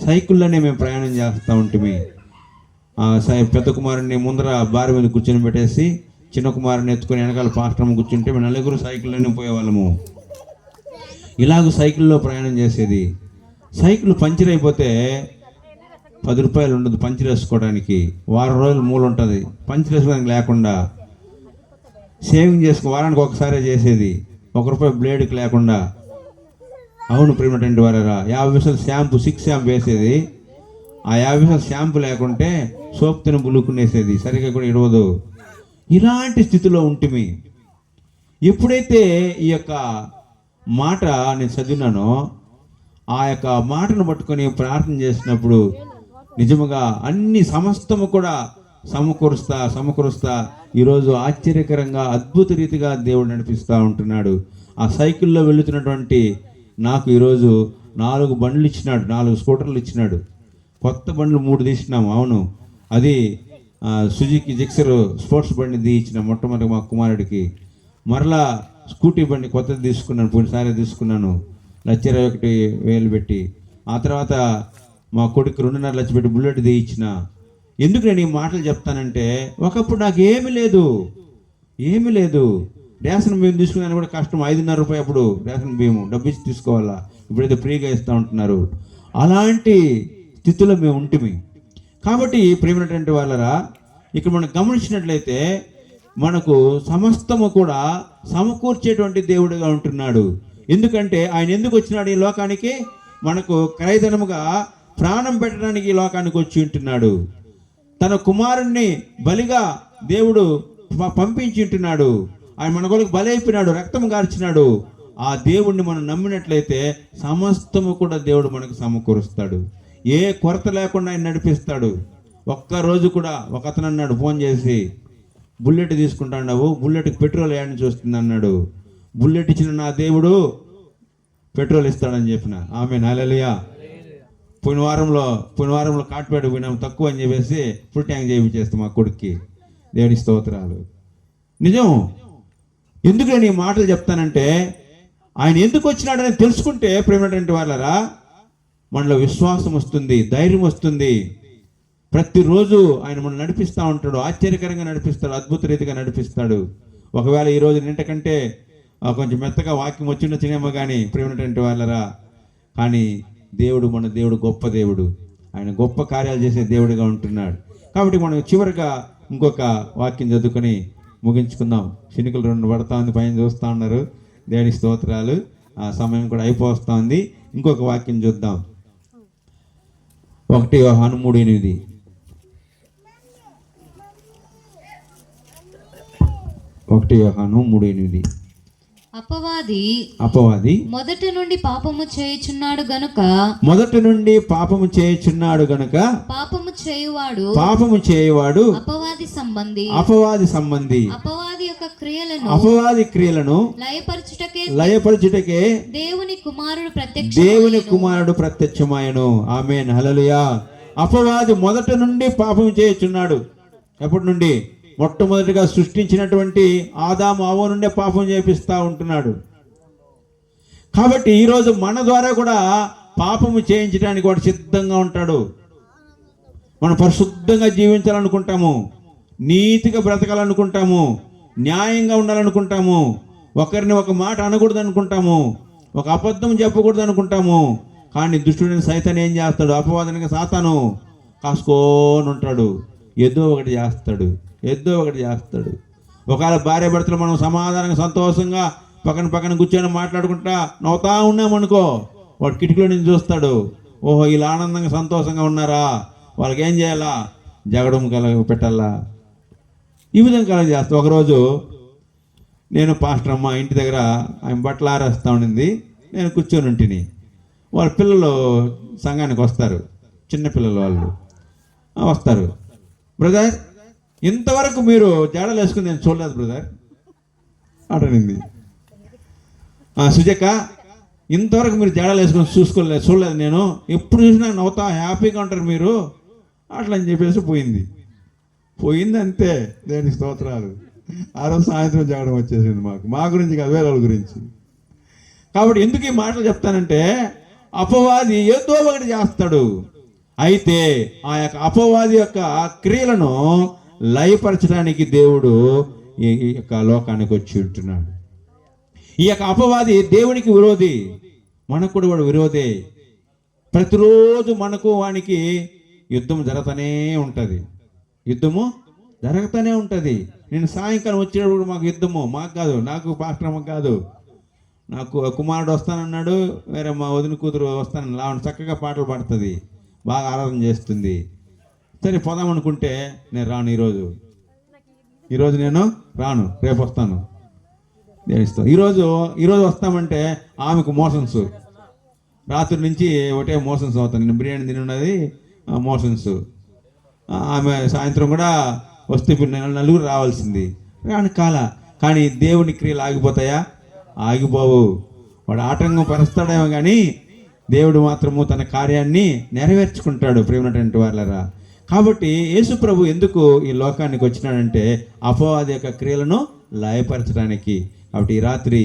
సైకిల్లోనే మేము ప్రయాణం చేస్తూ ఉంటుంది. పెద్ద కుమారుని ముందర భార్య మీద కూర్చొని పెట్టేసి చిన్న కుమారుని ఎత్తుకొని వెనకాల పాస్టర్ కూర్చుంటే మేము 4 సైకిల్లోనే పోయేవాళ్ళము. ఇలాగ సైకిల్లో ప్రయాణం చేసేది. సైకిల్ పంచర్ అయిపోతే 10 రూపాయలు ఉండదు పంచర్ వేసుకోవడానికి. వారం రోజులు మూలు ఉంటుంది పంచర్ వేసుకోవడానికి లేకుండా. సేవింగ్ వారానికి ఒకసారి చేసేది, 1 రూపాయి బ్లేడ్కి లేకుండా. అవును ప్రియమైనటువంటి వారా, 50 పైసలు షాంపూ 6 షాంపూ వేసేది, ఆ 50 పైసలు షాంపూ లేకుంటే సోప్తిని బులుక్కునేసేది, సరిగ్గా కూడా ఇడవదు. ఇలాంటి స్థితిలో ఉంటిమి. ఎప్పుడైతే ఈ యొక్క మాట నేను చదివినానో, ఆ యొక్క మాటను పట్టుకొని ప్రార్థన చేసినప్పుడు నిజముగా అన్ని సమస్తము కూడా సమకూరుస్తా ఈరోజు ఆశ్చర్యకరంగా అద్భుత రీతిగా దేవుడు నడిపిస్తూ ఉంటున్నాడు. ఆ సైకిల్లో వెళుతున్నటువంటి నాకు ఈరోజు 4 బండ్లు ఇచ్చినాడు, 4 స్కూటర్లు ఇచ్చినాడు. కొత్త బండ్లు 3 తీసినాము. అవును, అది సుజుకి జిక్సర్ స్పోర్ట్స్ బండి ఇచ్చిన మొట్టమొదటి మా కుమారుడికి. మరలా స్కూటీ బండి కొత్తది తీసుకున్నాను, పోయినసారి తీసుకున్నాను 1,21,000 పెట్టి. ఆ తర్వాత మా కొడుకు 2.5 లక్షలు పెట్టి బుల్లెట్ ఇచ్చిన. ఎందుకు నేను ఈ మాటలు చెప్తానంటే, ఒకప్పుడు నాకు ఏమీ లేదు. రేషన్ బియ్యం తీసుకున్నాను కూడా కష్టం, 5.5 రూపాయలు అప్పుడు రేషన్ బియ్యం డబ్బు ఇచ్చి తీసుకోవాలా. ఇప్పుడైతే ఫ్రీగా ఇస్తూ ఉంటున్నారు. అలాంటి స్థితిలో మేము ఉంటిమి. కాబట్టి ప్రియమైనటువంటి వాళ్ళరా, ఇక్కడ మనం గమనించినట్లయితే మనకు సమస్తము కూడా సమకూర్చేటువంటి దేవుడిగా ఉంటున్నాడు. ఎందుకంటే ఆయన ఎందుకు వచ్చినాడు ఈ లోకానికి? మనకు క్రయధనముగా ప్రాణం పెట్టడానికి ఈ లోకానికి వచ్చి ఉంటున్నాడు. తన కుమారుణ్ణి బలిగా దేవుడు పంపించి ఉంటున్నాడు. ఆయన మన కొరకు బలి అయిపోయినాడు, రక్తం గార్చినాడు. ఆ దేవుణ్ణి మనం నమ్మినట్లయితే సమస్తము కూడా దేవుడు మనకు సమకూరుస్తాడు. ఏ కొరత లేకుండా ఆయన నడిపిస్తాడు. ఒక్కరోజు కూడా ఒక అతను అన్నాడు ఫోన్ చేసి, బుల్లెట్ తీసుకుంటాడు, బుల్లెట్కి పెట్రోల్ యాడ్ చూస్తుంది అన్నాడు. బుల్లెట్ ఇచ్చిన నా దేవుడు పెట్రోల్ ఇస్తాడని చెప్పిన. ఆమేన్, హల్లెలూయా. పోయిన వారంలో కాట్పేట పోయినాము, తక్కువ అని చెప్పేసి ఫుల్ ట్యాంక్ చేయించేస్తాం మా కొడుక్కి. దేవుని స్తోత్రాలు. నిజం. ఎందుకు నేను ఈ మాటలు చెప్తానంటే, ఆయన ఎందుకు వచ్చినాడని తెలుసుకుంటే ప్రేమైనటువంటి వాళ్ళరా, మనలో విశ్వాసం వస్తుంది, ధైర్యం వస్తుంది. ప్రతిరోజు ఆయన మనం నడిపిస్తూ ఉంటాడు, ఆశ్చర్యకరంగా నడిపిస్తాడు, అద్భుత రీతిగా నడిపిస్తాడు. ఒకవేళ ఈరోజు నింటకంటే కొంచెం మెత్తగా వాక్యం వచ్చిన చినేమో కానీ ప్రేమైనటువంటి వాళ్ళరా, కానీ మన దేవుడు గొప్ప దేవుడు. ఆయన గొప్ప కార్యాలు చేసే దేవుడిగా ఉంటున్నాడు. కాబట్టి మనం చివరిగా ఇంకొక వాక్యం చదువుకొని ముగించుకుందాం. శనికలు 2 పడతా ఉంది, పైన చూస్తూ ఉన్నారు. దేవుని స్తోత్రాలు. ఆ సమయం కూడా అయిపోతా ఉంది. ఇంకొక వాక్యం చూద్దాం. 1 యోహాను 3:8. 1 యోహాను 3:8. అపవాది మొదటి నుండి పాపము చేయుచున్నాడు గనుక పాపము చేయువాడు అపవాది సంబంధి అపవాది క్రియలను లయపరచుటకే దేవుని కుమారుడు ప్రత్యక్షమాయెను. ఆమేన్, హల్లెలూయా. అపవాది మొదటి నుండి పాపం చేయుచున్నాడు. ఎప్పటి నుండి? మొట్టమొదటిగా సృష్టించినటువంటి ఆదాము అవ్వ నుండే పాపం చేపిస్తూ ఉంటున్నాడు. కాబట్టి ఈరోజు మన ద్వారా కూడా పాపము చేయించడానికి వాడు సిద్ధంగా ఉంటాడు. మనం పరిశుద్ధంగా జీవించాలనుకుంటాము, నీతిగా బ్రతకాలనుకుంటాము, న్యాయంగా ఉండాలనుకుంటాము, ఒకరిని ఒక మాట అనకూడదు అనుకుంటాము, ఒక అబద్ధం చెప్పకూడదు అనుకుంటాము. కానీ దుష్టుడిని సైతాన్ని ఏం చేస్తాడు? అపవాదానికి సాతాను కాసుకోని ఉంటాడు. ఏదో ఒకటి చేస్తాడు. ఒకవేళ భార్య భర్తలు మనం సమాధానంగా సంతోషంగా పక్కన కూర్చొని మాట్లాడుకుంటా నవ్వుతా ఉన్నామనుకో, వాడు కిటికీలో నుంచి చూస్తాడు. ఓహో, ఇలా ఆనందంగా సంతోషంగా ఉన్నారా, వాళ్ళకి ఏం చేయాలా? జగడం పెట్టాలా? ఈ విధంగా చేస్తా. ఒకరోజు నేను పాస్టర్ అమ్మ ఇంటి దగ్గర ఆయన బట్టలు ఆరేస్తూ ఉండింది. నేను కూర్చొని ఉంటిని. వాళ్ళ పిల్లలు సంఘానికి వస్తారు, చిన్నపిల్లలు వాళ్ళు వస్తారు. బ్రదర్, ఇంతవరకు మీరు జడలు వేసుకుని నేను చూడలేదు బ్రదర్ అటనింది. సుజక్క, ఇంతవరకు మీరు జడలు వేసుకొని చూడలేదు నేను, ఎప్పుడు చూసినా నవ్వుతా హ్యాపీగా ఉంటారు మీరు అట్లా అని చెప్పేసి పోయింది అంతే. దేనికి స్తోత్రాలు. ఆ రోజు సాయంత్రం జగడం వచ్చేసింది మా గురించి కాదు, వేరే వాళ్ళ గురించి. కాబట్టి ఎందుకు ఈ మాటలు చెప్తానంటే, అపవాది ఏదో ఒకటి చేస్తాడు. అయితే ఆ యొక్క అపవాది యొక్క క్రియలను లయపరచడానికి దేవుడు ఈ యొక్క లోకానికి వచ్చి ఉంటున్నాడు. ఈ యొక్క అపవాది దేవునికి విరోధి, మనకు కూడా వాడు విరోధే. ప్రతిరోజు మనకు వానికి యుద్ధం జరుగుతూనే ఉంటుంది. నేను సాయంకాలం వచ్చేటప్పుడు మాకు యుద్ధము, మాకు కాదు, నాకు పాశ్రమకు కాదు, నాకు కుమారుడు వస్తానన్నాడు, వేరే మా వదిన కూతురు వస్తానని లావణ చక్కగా పాటలు పాడుతుంది, బాగా ఆరాధన చేస్తుంది. సరే పోదాం అనుకుంటే నేను రాను, ఈరోజు నేను రాను, రేపు వస్తాను దేనిస్తాను. ఈరోజు వస్తామంటే ఆమెకు మోషన్స్, రాత్రి నుంచి ఒకటే మోషన్స్ అవుతాను. నేను బిర్యానీ తిని ఉన్నది మోషన్స్. ఆమె సాయంత్రం కూడా వస్తే నలుగురు రావాల్సింది, రాని కాల. కానీ దేవుని క్రియలు ఆగిపోతాయా? ఆగిపోవు. వాడు ఆటంకం పరుస్తాడేమో కానీ దేవుడు మాత్రము తన కార్యాన్ని నెరవేర్చుకుంటాడు. ప్రేమటువంటి వాళ్ళరా, కాబట్టి యేసు ప్రభు ఎందుకు ఈ లోకానికి వచ్చినాడంటే అపవాది యొక్క క్రియలను లయపరచడానికి. కాబట్టి ఈ రాత్రి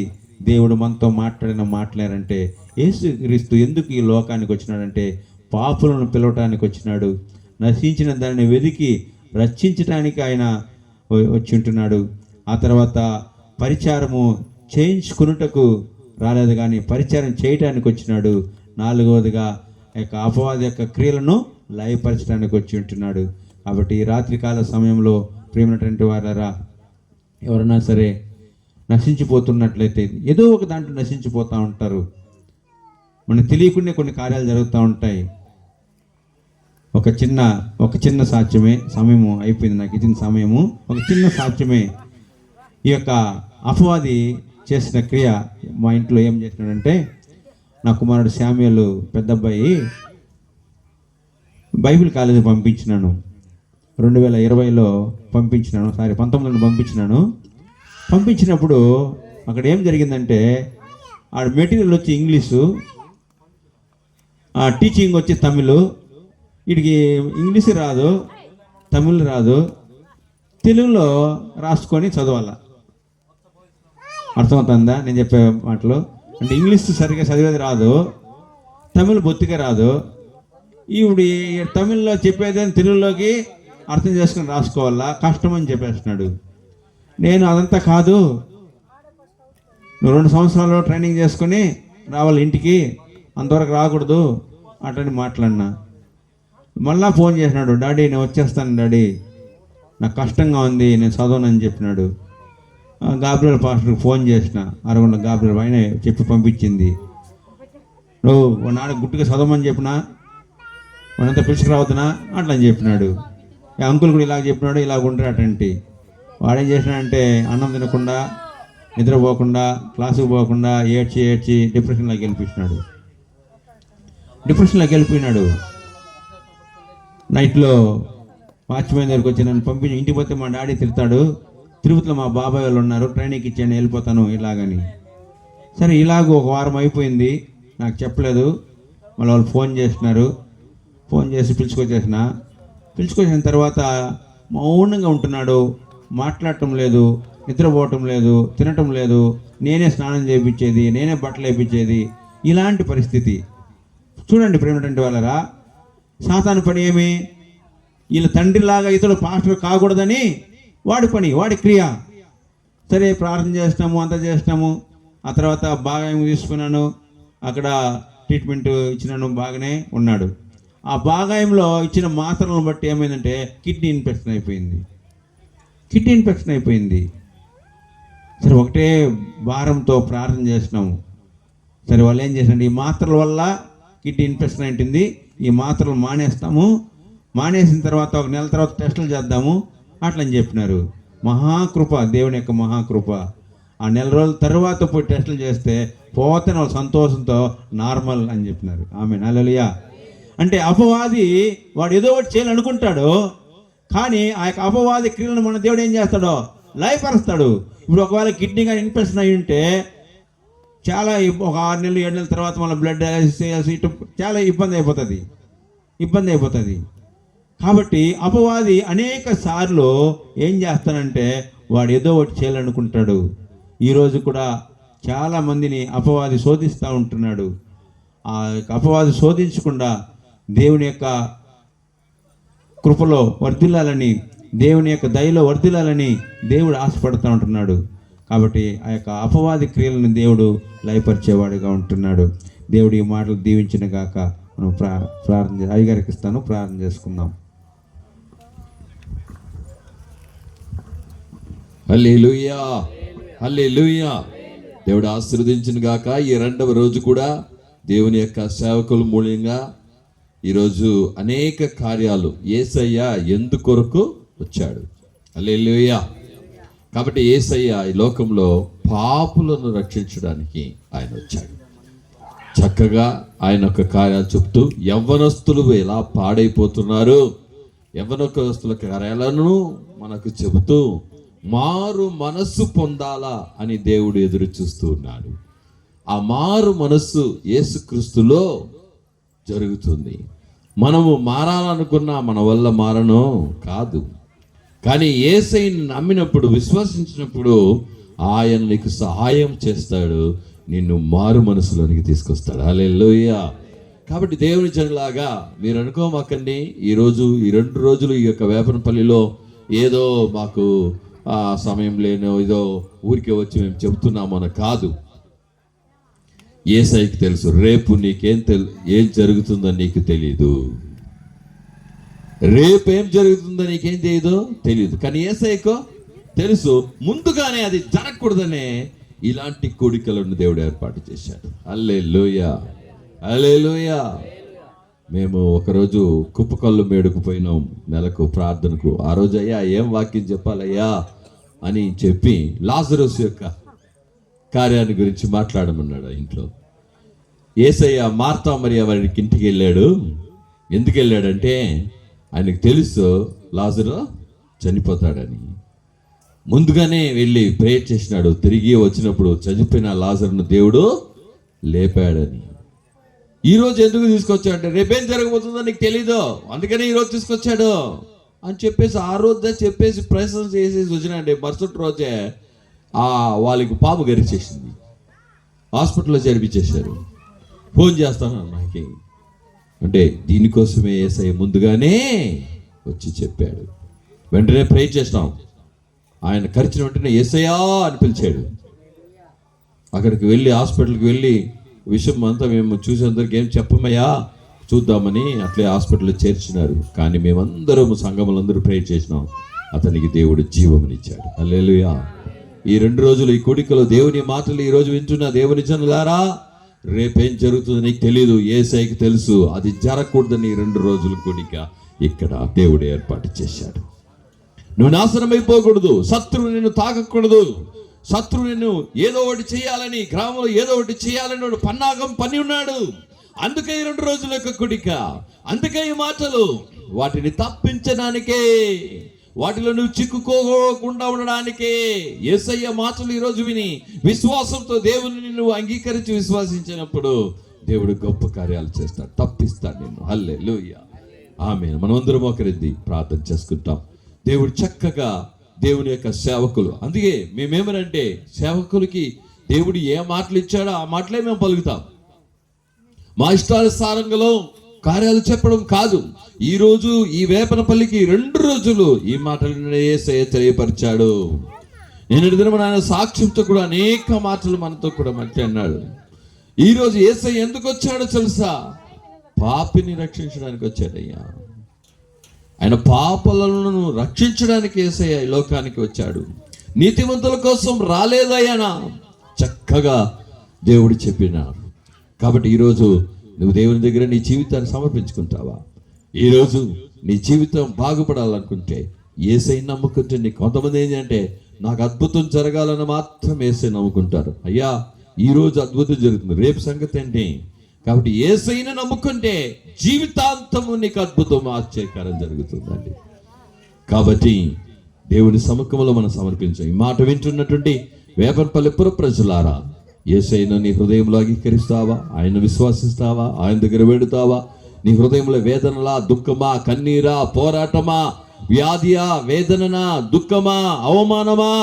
దేవుడు మనతో మాట్లాడిన మాట్లాడారంటే యేసు క్రీస్తు ఎందుకు ఈ లోకానికి వచ్చినాడంటే పాపులను పిలవటానికి వచ్చినాడు, నశించిన దానిని వెతికి రక్షించడానికి ఆయన వచ్చి ఉంటున్నాడు. ఆ తర్వాత పరిచారము చేయించుకున్నటకు రాలేదు కానీ పరిచారం చేయటానికి వచ్చినాడు. నాలుగవదిగా యొక్క అపవాది యొక్క క్రియలను లయపరచడానికి వచ్చి ఉంటున్నాడు. కాబట్టి ఈ రాత్రికాల సమయంలో ప్రేమటువంటి వారరా, ఎవరైనా సరే నశించిపోతున్నట్లయితే ఏదో ఒక దాంట్లో నశించిపోతూ ఉంటారు. మనకు తెలియకుండా కొన్ని కార్యాలు జరుగుతూ ఉంటాయి. ఒక చిన్న సాక్ష్యమే, సమయము అయిపోయింది నాకు ఇచ్చిన సమయము. ఒక చిన్న సాక్ష్యమే. ఈ యొక్క అపవాది చేసిన క్రియ మా ఇంట్లో ఏం చేసినాడంటే, నా కుమారుడు శామ్యూల్ పెద్ద అబ్బాయి బైబిల్ కాలేజీ పంపించినాను. 2020లో పంపించినాను, 19లో పంపించినాను. పంపించినప్పుడు అక్కడ ఏం జరిగిందంటే, ఆడ మెటీరియల్ వచ్చి ఇంగ్లీషు, టీచింగ్ వచ్చి తమిళ్. వీడికి ఇంగ్లీష్ రాదు, తమిళ్ రాదు, తెలుగులో రాసుకొని చదవాల. అర్థమవుతుందా నేను చెప్పే మాటలు? అంటే ఇంగ్లీష్ సరిగ్గా చదివేది రాదు, తమిళ్ బొత్తిగా రాదు. ఈవిడ తమిళ్లో చెప్పేదని తెలుగులోకి అర్థం చేసుకుని రాసుకోవాలా, కష్టమని చెప్పేస్తున్నాడు. నేను అదంతా కాదు, నువ్వు 2 సంవత్సరాలు ట్రైనింగ్ చేసుకొని రావాలి ఇంటికి, అంతవరకు రాకూడదు అట్లని మాట్లాడినా. మళ్ళా ఫోన్ చేసినాడు, డాడీ నేను వచ్చేస్తాను డాడీ, నాకు కష్టంగా ఉంది, నేను చదవనని చెప్పినాడు. గాబ్రియల్ పాస్టర్కి ఫోన్ చేసిన, అరగొండ గాబ్రియల్ ఆయన చెప్పి పంపించింది. నువ్వు నాడు గుట్టుగా చదవమని చెప్పినా, వాడంతా పిలుచుకురావుతున్నా అట్లా అని చెప్పినాడు. అంకుల్ కూడా ఇలాగ చెప్పినాడు, ఇలాగ ఉంటాడు అటంటి. వాడేం చేసినాడంటే అన్నం తినకుండా, నిద్రపోకుండా, క్లాసుకు పోకుండా ఏడ్చి డిప్రెషన్లోకి వెళ్ళిపోయినాడు. నైట్లో వాచ్మెన్ దగ్గరికి వచ్చి నన్ను పంపించి ఇంటికి పోతే మా డాడీ తిడతాడు, తిరుపతిలో మా బాబాయ్ వాళ్ళు ఉన్నారు, ట్రైనింగ్కి ఇచ్చాను వెళ్ళిపోతాను ఇలాగని. సరే ఇలాగ ఒక వారం అయిపోయింది, నాకు చెప్పలేదు. మళ్ళీ వాళ్ళు ఫోన్ చేసినారు, ఫోన్ చేసి పిలుచుకొచ్చిన తర్వాత మౌనంగా ఉంటున్నాడు, మాట్లాడటం లేదు, నిద్రపోవటం లేదు, తినటం లేదు, నేనే స్నానం చేయించేది, నేనే బట్టలు వేయించేది, ఇలాంటి పరిస్థితి. చూడండి ప్రేమటువంటి వాళ్ళరా, సాతాను పని ఏమి? వీళ్ళ తండ్రిలాగా ఇతడు పాస్టర్ కాకూడదని వాడి పని, వాడి క్రియ. సరే ప్రార్థన చేసినాము, అంతా చేసినాము. ఆ తర్వాత బాగా తీసుకున్నాను, అక్కడ ట్రీట్మెంట్ ఇచ్చినాను, బాగానే ఉన్నాడు. ఆ బాగాయంలో ఇచ్చిన మాత్రలను బట్టి ఏమైందంటే కిడ్నీ ఇన్ఫెక్షన్ అయిపోయింది. సరే ఒకటే భారంతో ప్రార్థన చేసినాము. సరే వాళ్ళు ఏం చేసినారు, ఈ మాత్రల వల్ల కిడ్నీ ఇన్ఫెక్షన్ అయింది, ఈ మాత్రలు మానేస్తాము, మానేసిన తర్వాత 1 నెల తర్వాత టెస్టులు చేద్దాము అట్లని చెప్పినారు. మహాకృప, దేవుని యొక్క మహాకృప. ఆ 1 నెల రోజుల తర్వాత పోయి టెస్టులు చేస్తే పోతే వాళ్ళు సంతోషంతో నార్మల్ అని చెప్పినారు. ఆమేన్, హల్లెలూయా. అంటే అపవాది వాడు ఏదో ఒకటి చేయాలనుకుంటాడు, కానీ ఆ యొక్క అపవాది క్రియలను మన దేవుడు ఏం చేస్తాడో లయపరుస్తాడు. ఇప్పుడు ఒకవేళ కిడ్నీ కానీ ఇన్ఫెక్షన్ అయి ఉంటే చాలా ఒక 6 నెలలు 7 నెలల తర్వాత మళ్ళీ బ్లడ్ డయాలసిస్ చేయాల్సి, ఇటు చాలా ఇబ్బంది అయిపోతుంది. కాబట్టి అపవాది అనేక సార్లు ఏం చేస్తానంటే వాడు ఏదో ఒకటి చేయాలనుకుంటాడు. ఈరోజు కూడా చాలా మందిని అపవాది శోధిస్తూ ఉంటున్నాడు. ఆ అపవాది శోధించకుండా దేవుని యొక్క కృపలో వర్ధిల్లాలని, దేవుని యొక్క దయలో వర్ధిల్లాలని దేవుడు ఆశపడుతూ ఉంటున్నాడు. కాబట్టి ఆ యొక్క అపవాది క్రియలను దేవుడు లయపరిచేవాడుగా ఉంటున్నాడు. దేవుడు ఈ మాటలు దీవించిన గాక. మనం ప్రార్థన అయ్యగారికి ఇస్తాను, ప్రార్థన చేసుకుందాం. హల్లెలూయా, హల్లెలూయా. దేవుడు ఆశీర్వదించిన గాక. ఈ 2వ రోజు కూడా దేవుని యొక్క సేవకుల మూల్యంగా ఈరోజు అనేక కార్యాలు యేసయ్య ఎందుకొరకు వచ్చాడు. హల్లెలూయా. కాబట్టి యేసయ్య ఈ లోకంలో పాపులను రక్షించడానికి ఆయన వచ్చాడు. చక్కగా ఆయన యొక్క కార్యాలు చెప్తూ యవ్వనస్తులు ఎలా పాడైపోతున్నారు, యవ్వనస్తుల కార్యాలను మనకు చెబుతూ మారు మనస్సు పొందాలా అని దేవుడు ఎదురు చూస్తూ ఉన్నాడు. ఆ మారు మనస్సు యేసుక్రీస్తులో జరుగుతుంది. మనము మారాలనుకున్నా మన వల్ల మారను కాదు. కానీ యేసయ్యని నమ్మినప్పుడు, విశ్వసించినప్పుడు ఆయన నీకు సహాయం చేస్తాడు, నిన్ను మారు మనసులోనికి తీసుకొస్తాడు. హల్లెలూయా. కాబట్టి దేవుని జనులాగా మీరు అనుకోమాకండి, ఈరోజు ఈ 2 రోజులు ఈ యొక్క వేపనపల్లిలో ఏదో మాకు సమయం లేనో ఏదో ఊరికే వచ్చి మేము చెబుతున్నామని కాదు. యేసయ్యకి తెలుసు రేపు ఏం జరుగుతుందో నీకు తెలీదు. రేపు ఏం జరుగుతుందో నీకేం తెలియదు. కానీ యేసయ్యకు తెలుసు. ముందుగానే అది జరగకూడదనే ఇలాంటి కోడికలను దేవుడు ఏర్పాటు చేశాడు. హల్లెలూయా, హల్లెలూయా. మేము ఒకరోజు కుప్పకల్లు మేడుకు పోయినాం నెలకు ప్రార్థనకు. ఆ రోజు అయ్యా ఏం వాక్యం చెప్పాలయ్యా అని చెప్పి లాజరస్ యొక్క కార్యాన్ని గురించి మాట్లాడమన్నాడు. ఇంట్లో యేసయ్య మార్తా మరియ వారికి ఇంటికి వెళ్ళాడు. ఎందుకు వెళ్ళాడంటే ఆయనకు తెలుసు లాజరు చనిపోతాడని. ముందుగానే వెళ్ళి ప్రేయర్ చేసినాడు. తిరిగి వచ్చినప్పుడు చనిపోయిన లాజరును దేవుడు లేపాడని. ఈరోజు ఎందుకు తీసుకొచ్చాడంటే రేపేం జరగబోతుందో నీకు తెలీదు, అందుకని ఈరోజు తీసుకొచ్చాడు అని చెప్పేసి ఆ రోజే చెప్పేసి ప్రయత్నం చేసేసి వచ్చినాడే. మరుసటి రోజే వాళ్ళకి పాము గరిచేసింది, హాస్పిటల్లో చేర్పించేశారు. ఫోన్ చేస్తాను నాకు అంటే దీనికోసమే యేసయ్య ముందుగానే వచ్చి చెప్పాడు. వెంటనే ప్రేయర్ చేసినాం. ఆయన కరిచిన వెంటనే యేసయ్యా అని పిలిచాడు. అక్కడికి వెళ్ళి హాస్పిటల్కి వెళ్ళి విషయం అంతా మేము చూసేందరికి ఏం చెప్పమయ్యా చూద్దామని అట్లే హాస్పిటల్లో చేర్చినారు. కానీ మేమందరం సంఘములందరూ ప్రేయర్ చేసినాం. అతనికి దేవుడు జీవమునిచ్చాడు. హల్లెలూయా. ఈ 2 రోజులు ఈ కోడికలో దేవుని మాటలు ఈరోజు వింటున్న దేవుని జనులారా, రేపేం జరుగుతుందో నీకు తెలీదు, యేసయ్యకి తెలుసు. అది జరగకూడదని 2 రోజుల కోడిక ఇక్కడ దేవుడు ఏర్పాటు చేశాడు. నువ్వు నాశనం అయిపోకూడదు, శత్రువు నిన్ను తాకకూడదు, శత్రువు నిన్ను ఏదో ఒకటి చేయాలని, గ్రామంలో ఏదో ఒకటి చేయాలని వాడు పన్నాగం పని ఉన్నాడు. అందుకే 2 రోజుల యొక్క కోడిక, అందుకే ఈ మాటలు వాటిని తప్పించడానికే, వాటిలో నువ్వు చిక్కుకోకుండా ఉండడానికే యేసయ్య మాటలు ఈరోజు విని విశ్వాసంతో దేవుని నువ్వు అంగీకరించి విశ్వాసించినప్పుడు దేవుడు గొప్ప కార్యాలు చేస్తాడు, తప్పిస్తాడు నిన్ను. హల్లెలూయా, ఆమేన్. మనమందరం ఒకరిద్ది ప్రార్థన చేసుకుంటాం. దేవుడు చక్కగా దేవుని యొక్క సేవకులు, అందుకే మేమేమనంటే సేవకులకి దేవుడు ఏ మాటలు ఇచ్చాడో ఆ మాటలే మేము పలుకుతాం. మా ఇష్టానుసారంగా కార్యాలు చెప్పడం కాదు. ఈరోజు ఈ వేపనపల్లికి 2 రోజులు ఈ మాటలు యేసయ్య తెలియపరిచాడు. నేను దినమున ఆయన సాక్ష్యంతో కూడా అనేక మాటలు మనతో కూడా మాట్లాడినాడు. ఈరోజు యేసయ్య ఎందుకు వచ్చాడో తెలుసా? పాపిని రక్షించడానికి వచ్చాడయ్యా. ఆయన పాపలను రక్షించడానికి యేసయ్య ఈ లోకానికి వచ్చాడు. నీతిమంతుల కోసం రాలేదయ్యానా చక్కగా దేవుడు చెప్పినాడు. కాబట్టి ఈరోజు నువ్వు దేవుని దగ్గర నీ జీవితాన్ని సమర్పించుకుంటావా? ఈరోజు నీ జీవితం బాగుపడాలనుకుంటే యేసయ్యని నమ్ముకుంటే, నీ కొంతమంది ఏంటంటే నాకు అద్భుతం జరగాలని మాత్రం యేసయ్యని నమ్ముకుంటారు. అయ్యా ఈరోజు అద్భుతం జరుగుతుంది, రేపు సంగతి ఏంటి? కాబట్టి యేసయ్యని నమ్ముకుంటే జీవితాంతము నీకు అద్భుతం, ఆశ్చర్యకరం జరుగుతుందండి. కాబట్టి దేవుని సముఖంలో మనం సమర్పించాం. ఈ మాట వింటున్నటువంటి వేపనపల్లి పుర ప్రజలారా, యేసయ్యను నీ హృదయంలో అంగీకరిస్తావా? ఆయన విశ్వాసిస్తావా? ఆయన దగ్గర వెడుతావా? నీ హృదయంలో వేదనలా, దుఃఖమా, కన్నీరా, పోరాటమా, వ్యాధియా, వేదననా, దుఃఖమా, అవమానమా?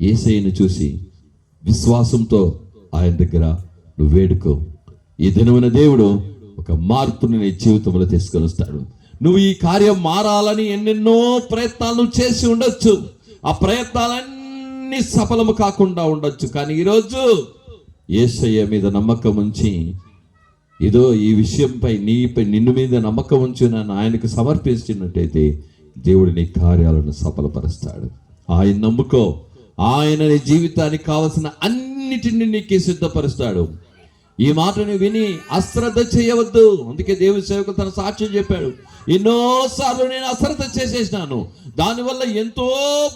యేసయ్యను చూసి విశ్వాసంతో ఆయన దగ్గర నువ్వు వేడుకో. ఈ దినమైన దేవుడు ఒక మార్పుని నీ జీవితంలో తీసుకొని వస్తాడు. నువ్వు ఈ కార్యం మారాలని ఎన్నెన్నో ప్రయత్నాలు చేసి ఉండొచ్చు, ఆ ప్రయత్నాలన్నీ సఫలము కాకుండా ఉండొచ్చు. కానీ ఈరోజు యేసయ్య మీద నమ్మకం ఉంచి, ఏదో ఈ విషయంపై నిన్ను మీద నమ్మకం ఉంచి నన్ను ఆయనకు సమర్పించినట్టయితే దేవుడు నీ కార్యాలను సఫలపరుస్తాడు. ఆయన నమ్ముకో. ఆయన నీ జీవితానికి కావలసిన అన్ని అన్నిటిని నీకు సిద్ధపరుస్తాడు. ఈ మాటను విని అశ్రద్ధ చేయవద్దు. అందుకే దేవుని సేవకులు తన సాక్ష్యం చెప్పాడు, ఎన్నోసార్లు నేను అశ్రద్ధ చేసేసినాను, దానివల్ల ఎంతో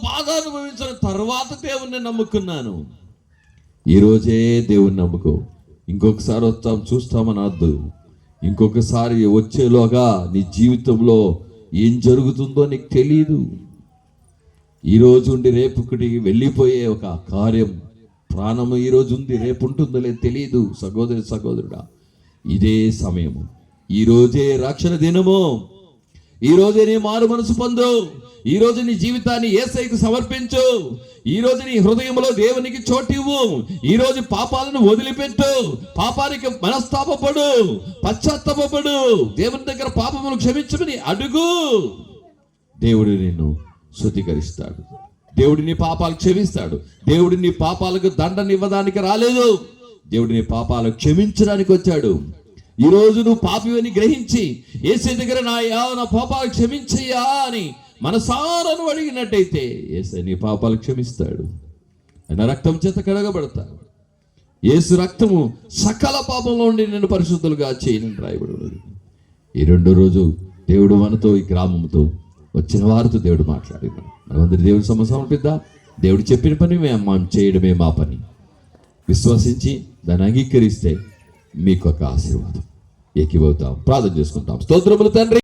బాధ అనుభవించిన తర్వాత దేవుణ్ణి నమ్ముకున్నాను. ఈరోజే దేవుణ్ణి నమ్ముకో. ఇంకొకసారి వస్తాం చూస్తామని అద్దు. ఇంకొకసారి వచ్చేలోగా నీ జీవితంలో ఏం జరుగుతుందో నీకు తెలియదు. ఈరోజు ఉండి రేపుకి వెళ్ళిపోయే ఒక కార్యం, ప్రాణము ఈరోజు ఉంది, రేపు ఉంటుందో లేదు తెలియదు. సహోదరి సహోదరుడా, ఇదే సమయము, ఈరోజే రక్షణ దినము, ఈరోజే నీ మారు మనసు పొందు, ఈరోజు నీ జీవితాన్ని యేసయ్యకు సమర్పించు, ఈరోజు నీ హృదయంలో దేవునికి చోటివ్వు, ఈరోజు పాపాలను వదిలిపెట్టు, పాపానికి మనస్తాపపడు, పశ్చాత్తాపపడు, దేవుని దగ్గర పాపమును క్షమించమని అడుగు. దేవుడు నిన్ను శుద్ధీకరిస్తాడు, దేవుడు నీ పాపాలు క్షమిస్తాడు. దేవుడు నీ పాపాలకు దండనివ్వడానికి రాలేదు, దేవుడు నీ పాపాలు క్షమించడానికి వచ్చాడు. ఈరోజు నువ్వు పాపివని గ్రహించి యేసయ్య దగ్గర నా పాపాలు క్షమించయ్యా అని మనసారా నువ్వు అడిగినట్టయితే యేసయ్య నీ పాపాలు క్షమిస్తాడు. ఆయన రక్తం చేత కడగబడతాడు. యేసు రక్తము సకల పాపంలో ఉండి నిన్ను పరిశుద్ధులుగా చేయని రాయబడి ఉన్నది. ఈ రెండో రోజు దేవుడు మనతో, ఈ గ్రామంతో వచ్చిన వారితో దేవుడు మాట్లాడినాడు. మనమందరి దేవుడి సమర్పిద్దాం. దేవుడు చెప్పిన పని మనం చేయడమే మా పని. విశ్వసించి దాన్ని అంగీకరిస్తే మీకు ఒక ఆశీర్వాదం. ఏకీభవుతాం, ప్రార్థన చేసుకుంటాం. స్తోత్రములు తండ్రి.